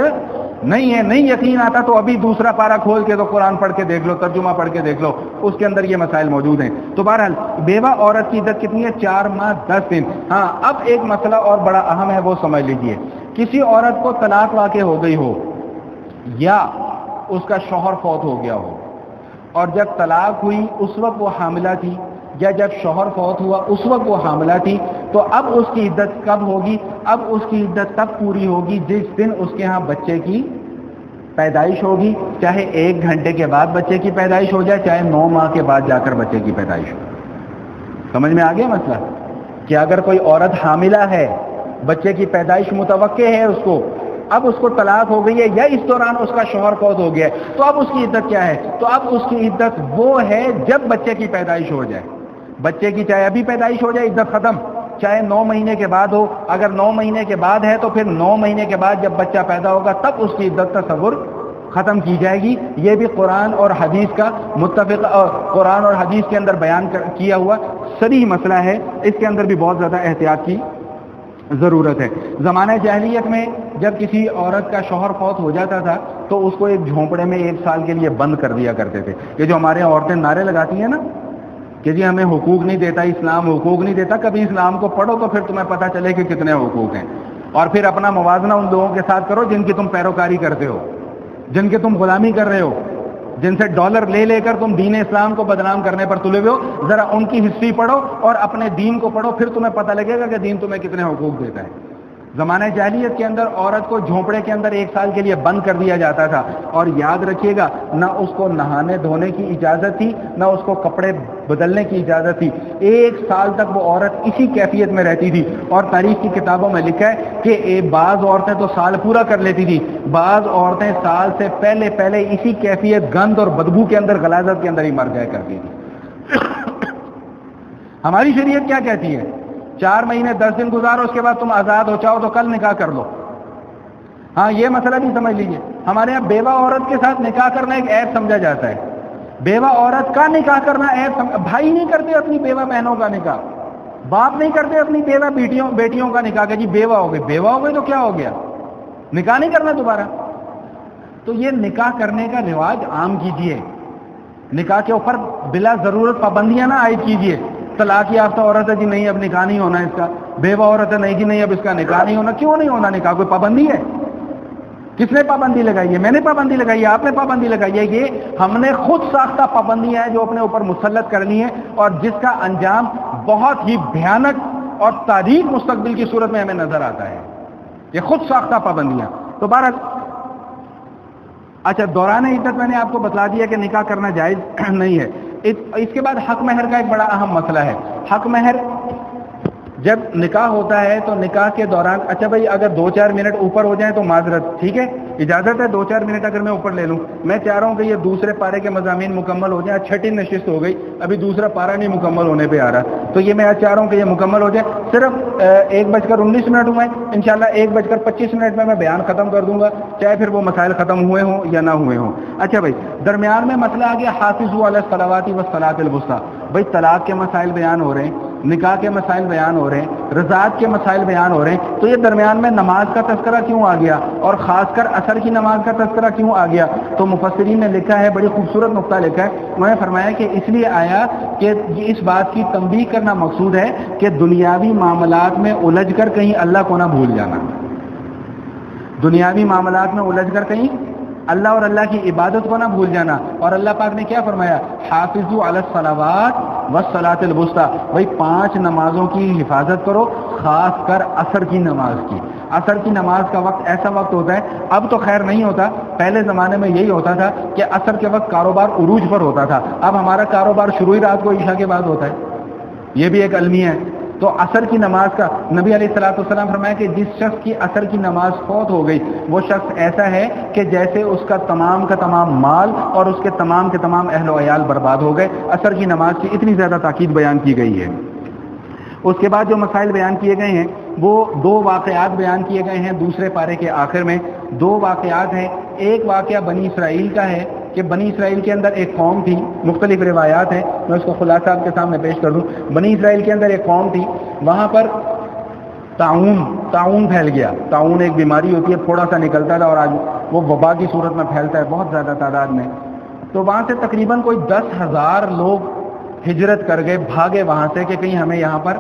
نہیں ہے۔ نہیں یقین آتا تو ابھی دوسرا پارہ کھول کے تو قرآن پڑھ کے دیکھ لو، ترجمہ پڑھ کے دیکھ لو، اس کے اندر یہ مسائل موجود ہیں۔ تو بہرحال بیوہ عورت کی عدت کتنی ہے؟ 4 ماہ 10 دن۔ ہاں اب ایک مسئلہ اور بڑا اہم ہے، وہ سمجھ لیجئے۔ کسی عورت کو طلاق واقع ہو گئی ہو یا اس کا شوہر فوت ہو گیا ہو، اور جب طلاق ہوئی اس وقت وہ حاملہ تھی، یا جب شوہر فوت ہوا اس وقت وہ حاملہ تھی، تو اب اس کی عدت کب ہوگی؟ اب اس کی عدت تب پوری ہوگی جس دن اس کے ہاں بچے کی پیدائش ہوگی، چاہے 1 گھنٹے کے بعد بچے کی پیدائش ہو جائے، چاہے 9 ماہ کے بعد جا کر بچے کی پیدائش ہو۔ سمجھ میں آ گیا مسئلہ؟ کہ اگر کوئی عورت حاملہ ہے، بچے کی پیدائش متوقع ہے اس کو، اب اس کو طلاق ہو گئی ہے یا اس دوران اس کا شوہر فوت ہو گیا ہے، تو اب اس کی عدت کیا ہے؟ تو اب اس کی عدت وہ ہے جب بچے کی پیدائش ہو جائے۔ بچے کی چاہے ابھی پیدائش ہو جائے عدت ختم، چاہے 9 مہینے کے بعد ہو، اگر 9 مہینے کے بعد ہے تو پھر 9 مہینے کے بعد جب بچہ پیدا ہوگا تب اس کی عدت تصور ختم کی جائے گی۔ یہ بھی قرآن اور حدیث کا متفق، قرآن اور حدیث کے اندر بیان کیا ہوا صریح مسئلہ ہے، اس کے اندر بھی بہت زیادہ احتیاط کی ضرورت ہے۔ زمانہ جاہلیت میں جب کسی عورت کا شوہر فوت ہو جاتا تھا تو اس کو ایک جھونپڑے میں 1 سال کے لیے بند کر دیا کرتے تھے۔ یہ جو ہمارے عورتیں نعرے لگاتی ہیں نا کہ جی ہمیں حقوق نہیں دیتا اسلام، حقوق نہیں دیتا، کبھی اسلام کو پڑھو تو پھر تمہیں پتہ چلے کہ کتنے حقوق ہیں، اور پھر اپنا موازنہ ان لوگوں کے ساتھ کرو جن کی تم پیروکاری کرتے ہو، جن کے تم غلامی کر رہے ہو، جن سے ڈالر لے لے کر تم دین اسلام کو بدنام کرنے پر تلے ہوئے ہو۔ ذرا ان کی ہسٹری پڑھو اور اپنے دین کو پڑھو، پھر تمہیں پتہ لگے گا کہ دین تمہیں کتنے حقوق دیتا ہے۔ زمانہ جاہلیت کے اندر عورت کو جھونپڑے کے اندر 1 سال کے لیے بند کر دیا جاتا تھا، اور یاد رکھیے گا نہ اس کو نہانے دھونے کی اجازت تھی، نہ اس کو کپڑے بدلنے کی اجازت تھی۔ 1 سال تک وہ عورت اسی کیفیت میں رہتی تھی، اور تاریخ کی کتابوں میں لکھا ہے کہ بعض عورتیں تو سال پورا کر لیتی تھی، بعض عورتیں سال سے پہلے اسی کیفیت، گند اور بدبو کے اندر، غلاظت کے اندر ہی مر جایا کرتی تھی۔ ہماری شریعت کیا کہتی ہے؟ 4 مہینے 10 دن گزارو، اس کے بعد تم آزاد ہو، چاہو تو کل نکاح کر لو۔ ہاں یہ مسئلہ بھی سمجھ لیجئے، ہمارے یہاں بیوہ عورت کے ساتھ نکاح کرنا ایک عیب سمجھا جاتا ہے۔ بیوہ عورت کا نکاح کرنا عیب بھائی نہیں کرتے اپنی بیوہ بہنوں کا نکاح، باپ نہیں کرتے اپنی بیوہ بیٹیوں کا نکاح، کہ جی بیوہ ہو گئی تو کیا ہو گیا، نکاح نہیں کرنا دوبارہ۔ تو یہ نکاح کرنے کا رواج عام کیجئے، نکاح کے اوپر بلا ضرورت پابندیاں نہ عائد کیجئے۔ طلاق یافتہ عورت ہے جی نہیں اب نکاح نہیں ہونا اس کا، بیوہ عورت ہے نہیں جی نہیں اب اس کا نکاح نہیں ہونا۔ کیوں نہیں ہونا نکاح؟ کوئی پابندی ہے؟ کس نے پابندی لگائی ہے؟ میں نے پابندی لگائی ہے، آپ نے پابندی لگائی ہے؟ یہ ہم نے خود ساختہ پابندیاں ہیں جو اپنے اوپر مسلط کرنی ہے، اور جس کا انجام بہت ہی بھیانک اور تاریک مستقبل کی صورت میں ہمیں نظر آتا ہے، یہ خود ساختہ پابندیاں۔ تو بہرحال اچھا، دوران عدت میں نے آپ کو بتلا دیا کہ نکاح کرنا جائز نہیں ہے۔ اس کے بعد حق مہر کا ایک بڑا اہم مسئلہ ہے۔ حق مہر جب نکاح ہوتا ہے تو نکاح کے دوران، اچھا بھائی اگر 2-4 منٹ اوپر ہو جائیں تو معذرت، ٹھیک ہے اجازت ہے 2-4 منٹ اگر میں اوپر لے لوں۔ میں چاہ رہا ہوں کہ یہ دوسرے پارے کے مضامین مکمل ہو جائیں، 6ٹھی نشست ہو گئی، ابھی دوسرا پارہ نہیں مکمل ہونے پہ آ رہا، تو یہ میں چاہ رہا ہوں کہ یہ مکمل ہو جائے۔ صرف 1:19 ہوئے، انشاءاللہ 1:25 میں بیان ختم کر دوں گا، چاہے پھر وہ مسائل ختم ہوئے ہوں یا نہ ہوئے ہوں۔ اچھا بھائی، درمیان میں مسئلہ آ گیا حافظوا علی الصلوات والصلاۃ الوسطیٰ۔ بھائی طلاق کے مسائل بیان ہو رہے ہیں، نکاح کے مسائل بیان ہو رہے ہیں، رضاعت کے مسائل بیان ہو رہے ہیں، تو یہ درمیان میں نماز کا تذکرہ کیوں آ گیا، اور خاص کر عصر کی نماز کا تذکرہ کیوں آ گیا؟ تو مفسرین نے لکھا ہے، بڑی خوبصورت نقطہ لکھا ہے، انہوں نے فرمایا کہ اس لیے آیا کہ اس بات کی تنبیہ کرنا مقصود ہے کہ دنیاوی معاملات میں الجھ کر کہیں اللہ کو نہ بھول جانا، دنیاوی معاملات میں الجھ کر کہیں اللہ اور اللہ کی عبادت کو نہ بھول جانا. اور اللہ پاک نے کیا فرمایا؟ حافظوا علی الصلوات والصلاۃ الوسطیٰ، بھائی 5 نمازوں کی حفاظت کرو، خاص کر عصر کی نماز کی. عصر کی نماز کا وقت ایسا وقت ہوتا ہے، اب تو خیر نہیں ہوتا، پہلے زمانے میں یہی ہوتا تھا کہ عصر کے وقت کاروبار عروج پر ہوتا تھا. اب ہمارا کاروبار شروع ہی رات کو عشاء کے بعد ہوتا ہے، یہ بھی ایک المیہ ہے. تو عصر کی نماز کا نبی علیہ الصلوۃ والسلام فرمایا کہ جس شخص کی عصر کی نماز فوت ہو گئی وہ شخص ایسا ہے کہ جیسے اس کا تمام مال اور اس کے تمام اہل و عیال برباد ہو گئے. عصر کی نماز کی اتنی زیادہ تاکید بیان کی گئی ہے. اس کے بعد جو مسائل بیان کیے گئے ہیں وہ 2 واقعات بیان کیے گئے ہیں دوسرے پارے کے آخر میں. 2 واقعات ہیں. ایک واقعہ بنی اسرائیل کا ہے کہ بنی اسرائیل کے اندر ایک قوم تھی. مختلف روایات ہیں، میں اس کو خلاصہ آپ کے سامنے پیش کر دوں. بنی اسرائیل کے اندر ایک قوم تھی، وہاں پر تعاون پھیل گیا. تعاون ایک بیماری ہوتی ہے، تھوڑا سا نکلتا تھا اور آج وہ وبا کی صورت میں پھیلتا ہے بہت زیادہ تعداد میں. تو وہاں سے تقریباً کوئی 10,000 لوگ ہجرت کر گئے، بھاگے وہاں سے کہ کہیں ہمیں یہاں پر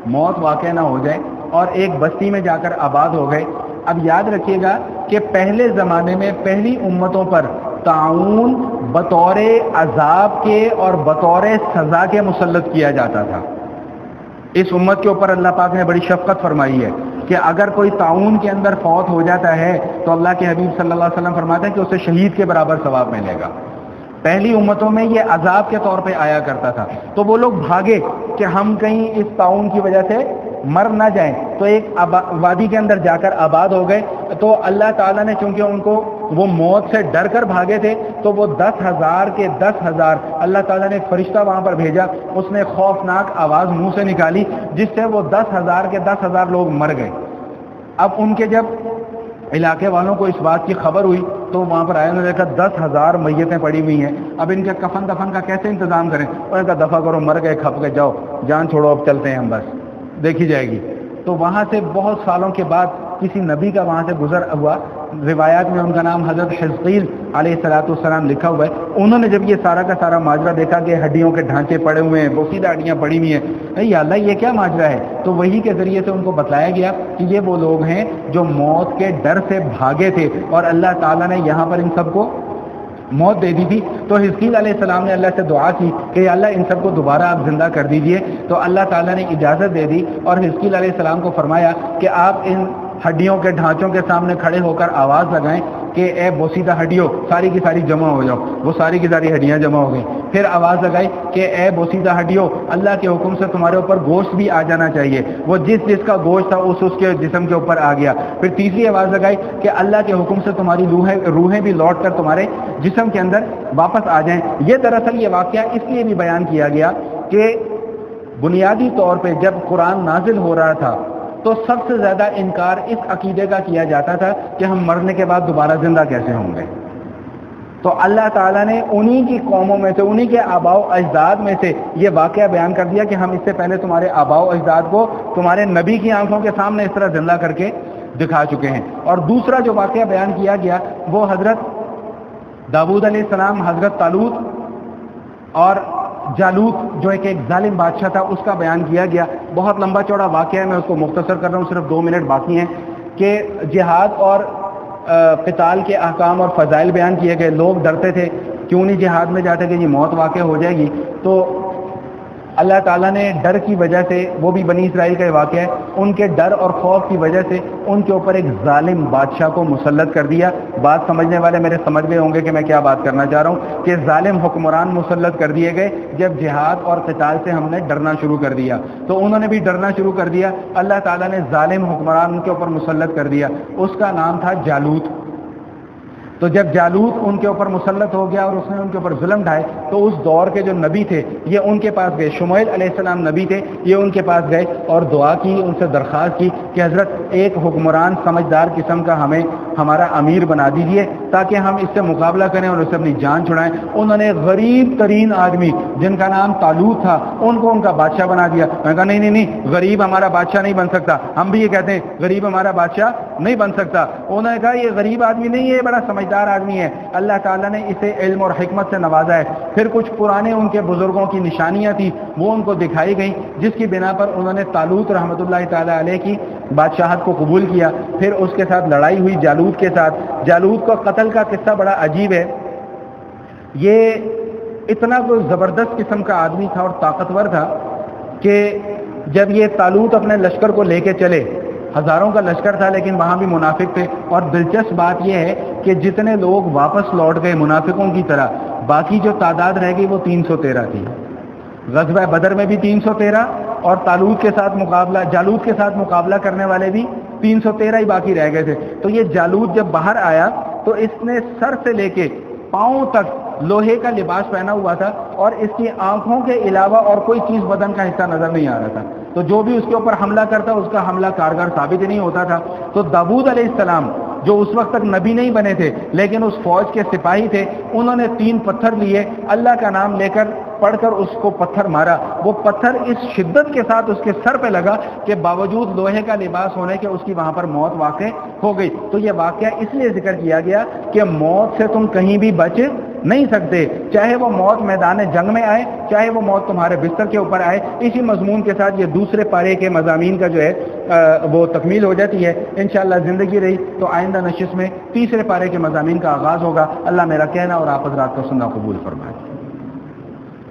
موت واقع نہ ہو جائے، اور ایک بستی میں جا کر آباد ہو گئے. اب یاد رکھیے گا کہ پہلے زمانے میں پہلی امتوں پر تعاون بطور عذاب کے اور بطور سزا کے مسلط کیا جاتا تھا. اس امت کے اوپر اللہ پاک نے بڑی شفقت فرمائی ہے کہ اگر کوئی تعاون کے اندر فوت ہو جاتا ہے تو اللہ کے حبیب صلی اللہ علیہ وسلم فرماتے ہیں کہ اسے شہید کے برابر ثواب ملے گا. پہلی امتوں میں یہ عذاب کے طور پہ آیا کرتا تھا. تو وہ لوگ بھاگے کہ ہم کہیں اس تعاون کی وجہ سے مر نہ جائیں، تو ایک وادی کے اندر جا کر آباد ہو گئے. تو اللہ تعالیٰ نے چونکہ ان کو وہ موت سے ڈر کر بھاگے تھے تو وہ 10,000 کے 10,000 اللہ تعالیٰ نے ایک فرشتہ وہاں پر بھیجا، اس نے خوفناک آواز منہ سے نکالی جس سے وہ 10,000 کے 10,000 لوگ مر گئے. اب ان کے جب علاقے والوں کو اس بات کی خبر ہوئی تو وہاں پر آئے، انہوں نے دیکھا 10,000 میتیں پڑی ہوئی ہیں، اب ان کے کفن دفن کا کیسے انتظام کریں؟ انہوں نے کہا دفع کرو، مر گئے کھپ گئے، جاؤ جان چھوڑو، اب چلتے ہیں ہم، بس دیکھی جائے گی. تو وہاں سے بہت سالوں کے بعد کسی نبی کا وہاں سے گزر ہوا. روایات میں ان کا نام حضرت حزقیل علیہ الصلوۃ والسلام لکھا ہوا ہے. انہوں نے جب یہ سارا کا سارا ماجرا دیکھا کہ ہڈیوں کے ڈھانچے پڑے ہوئے ہیں، بوسیدہ ہڈیاں پڑی ہوئی ہیں، یا اللہ یہ کیا ماجرا ہے؟ تو وہی کے ذریعے سے ان کو بتلایا گیا کہ یہ وہ لوگ ہیں جو موت کے ڈر سے بھاگے تھے اور اللہ تعالیٰ نے یہاں پر ان سب کو موت دے دی تھی. تو حزقیل علیہ السلام نے اللہ سے دعا کی کہ اللہ ان سب کو دوبارہ آپ زندہ کر دیجئے. تو اللہ تعالیٰ نے اجازت دے دی اور حزقیل علیہ السلام کو فرمایا کہ آپ ان ہڈیوں کے ڈھانچوں کے سامنے کھڑے ہو کر آواز لگائیں کہ اے بوسیدہ ہڈیوں ساری کی ساری جمع ہو جاؤ. وہ ساری کی ساری ہڈیاں جمع ہو گئیں. پھر آواز لگائی کہ اے بوسیدہ ہڈیوں اللہ کے حکم سے تمہارے اوپر گوشت بھی آ جانا چاہیے. وہ جس کا گوشت تھا اس کے جسم کے اوپر آ گیا. پھر تیسری آواز لگائی کہ اللہ کے حکم سے تمہاری روحیں بھی لوٹ کر تمہارے جسم کے اندر واپس آ جائیں. یہ دراصل یہ واقعہ اس لیے بھی بیان کیا گیا کہ بنیادی طور پہ جب قرآن نازل ہو رہا تھا تو سب سے زیادہ انکار اس عقیدے کا کیا جاتا تھا کہ ہم مرنے کے بعد دوبارہ زندہ کیسے ہوں گے. تو اللہ تعالیٰ نے انہی کی قوموں میں سے، انہی کے آباء و اجداد میں سے یہ واقعہ بیان کر دیا کہ ہم اس سے پہلے تمہارے آباء و اجداد کو تمہارے نبی کی آنکھوں کے سامنے اس طرح زندہ کر کے دکھا چکے ہیں. اور دوسرا جو واقعہ بیان کیا گیا وہ حضرت داؤد علیہ السلام، حضرت طالوت اور جالوت جو ایک ظالم بادشاہ تھا اس کا بیان کیا گیا. بہت لمبا چوڑا واقعہ ہے، میں اس کو مختصر کر رہا ہوں، صرف 2 منٹ باقی ہیں. کہ جہاد اور قتال کے احکام اور فضائل بیان کیے گئے. لوگ ڈرتے تھے، کیوں نہیں جہاد میں جاتے کہ یہ موت واقع ہو جائے گی. تو اللہ تعالیٰ نے ڈر کی وجہ سے، وہ بھی بنی اسرائیل کا واقعہ ہے، ان کے ڈر اور خوف کی وجہ سے ان کے اوپر ایک ظالم بادشاہ کو مسلط کر دیا. بات سمجھنے والے میرے سمجھ گئے ہوں گے کہ میں کیا بات کرنا چاہ رہا ہوں، کہ ظالم حکمران مسلط کر دیے گئے جب جہاد اور قتال سے ہم نے ڈرنا شروع کر دیا. تو انہوں نے بھی ڈرنا شروع کر دیا. اللہ تعالیٰ نے ظالم حکمران ان کے اوپر مسلط کر دیا. اس کا نام تھا جالوت. تو جب جالوت ان کے اوپر مسلط ہو گیا اور اس نے ان کے اوپر ظلم ڈھائے تو اس دور کے جو نبی تھے یہ ان کے پاس گئے. شموئیل علیہ السلام نبی تھے، یہ ان کے پاس گئے اور دعا کی، ان سے درخواست کی کہ حضرت ایک حکمران سمجھدار قسم کا ہمیں ہمارا امیر بنا دیجئے تاکہ ہم اس سے مقابلہ کریں اور اس سے اپنی جان چھڑائیں. انہوں نے غریب ترین آدمی جن کا نام طالوت تھا ان کو ان کا بادشاہ بنا دیا. میں نے کہا نہیں، غریب ہمارا بادشاہ نہیں بن سکتا. ہم بھی یہ کہتے ہیں غریب ہمارا بادشاہ نہیں بن سکتا. انہوں نے کہا یہ غریب آدمی نہیں ہے، یہ بڑا سمجھدار آدمی ہے. اللہ تعالیٰ نے اسے علم اور حکمت سے نوازا ہے. پھر کچھ پرانے ان کے بزرگوں کی نشانیاں تھیں وہ ان کو دکھائی گئیں جس کی بنا پر انہوں نے طالوت رحمۃ اللہ تعالیٰ علیہ کی بادشاہت کو قبول کیا، پھر اس کے ساتھ لڑائی ہوئی جالوت کے ساتھ۔ جالوت کو قتل کا قصہ بڑا عجیب ہے۔ یہ اتنا کوئی زبردست قسم کا آدمی تھا اور طاقتور تھا کہ جب یہ طالوت اپنے لشکر کو لے کے چلے، ہزاروں کا لشکر تھا لیکن وہاں بھی منافق تھے، اور دلچسپ بات یہ ہے کہ جتنے لوگ واپس لوٹ گئے منافقوں کی طرح، باقی جو تعداد رہ گئی وہ 313 تھی۔ غزوہ بدر میں بھی 313 اور جالوت کے ساتھ مقابلہ کرنے والے بھی 313 ہی باقی رہ گئے تھے۔ تو یہ جالوت جب باہر آیا تو اس نے سر سے لے کے پاؤں تک لوہے کا لباس پہنا ہوا تھا، اور اس کی آنکھوں کے علاوہ اور کوئی چیز بدن کا حصہ نظر نہیں آ رہا تھا۔ تو جو بھی اس کے اوپر حملہ کرتا اس کا حملہ کارگر ثابت نہیں ہوتا تھا۔ تو داؤد علیہ السلام جو اس وقت تک نبی نہیں بنے تھے لیکن اس فوج کے سپاہی تھے، انہوں نے 3 پتھر لیے، اللہ کا نام لے کر پڑھ کر اس کو پتھر مارا۔ وہ پتھر اس شدت کے ساتھ اس کے سر پہ لگا کہ باوجود لوہے کا لباس ہونے کے اس کی وہاں پر موت واقع ہو گئی۔ تو یہ واقعہ اس لیے ذکر کیا گیا کہ موت سے تم کہیں بھی بچ نہیں سکتے، چاہے وہ موت میدان جنگ میں آئے، چاہے وہ موت تمہارے بستر کے اوپر آئے۔ اسی مضمون کے ساتھ یہ دوسرے پارے کے مضامین کا جو ہے وہ تکمیل ہو جاتی ہے۔ انشاءاللہ زندگی رہی تو آئندہ نشست میں تیسرے پارے کے مضامین کا آغاز ہوگا۔ اللہ میرا کہنا اور آپ حضرات کو سننا قبول فرمائے۔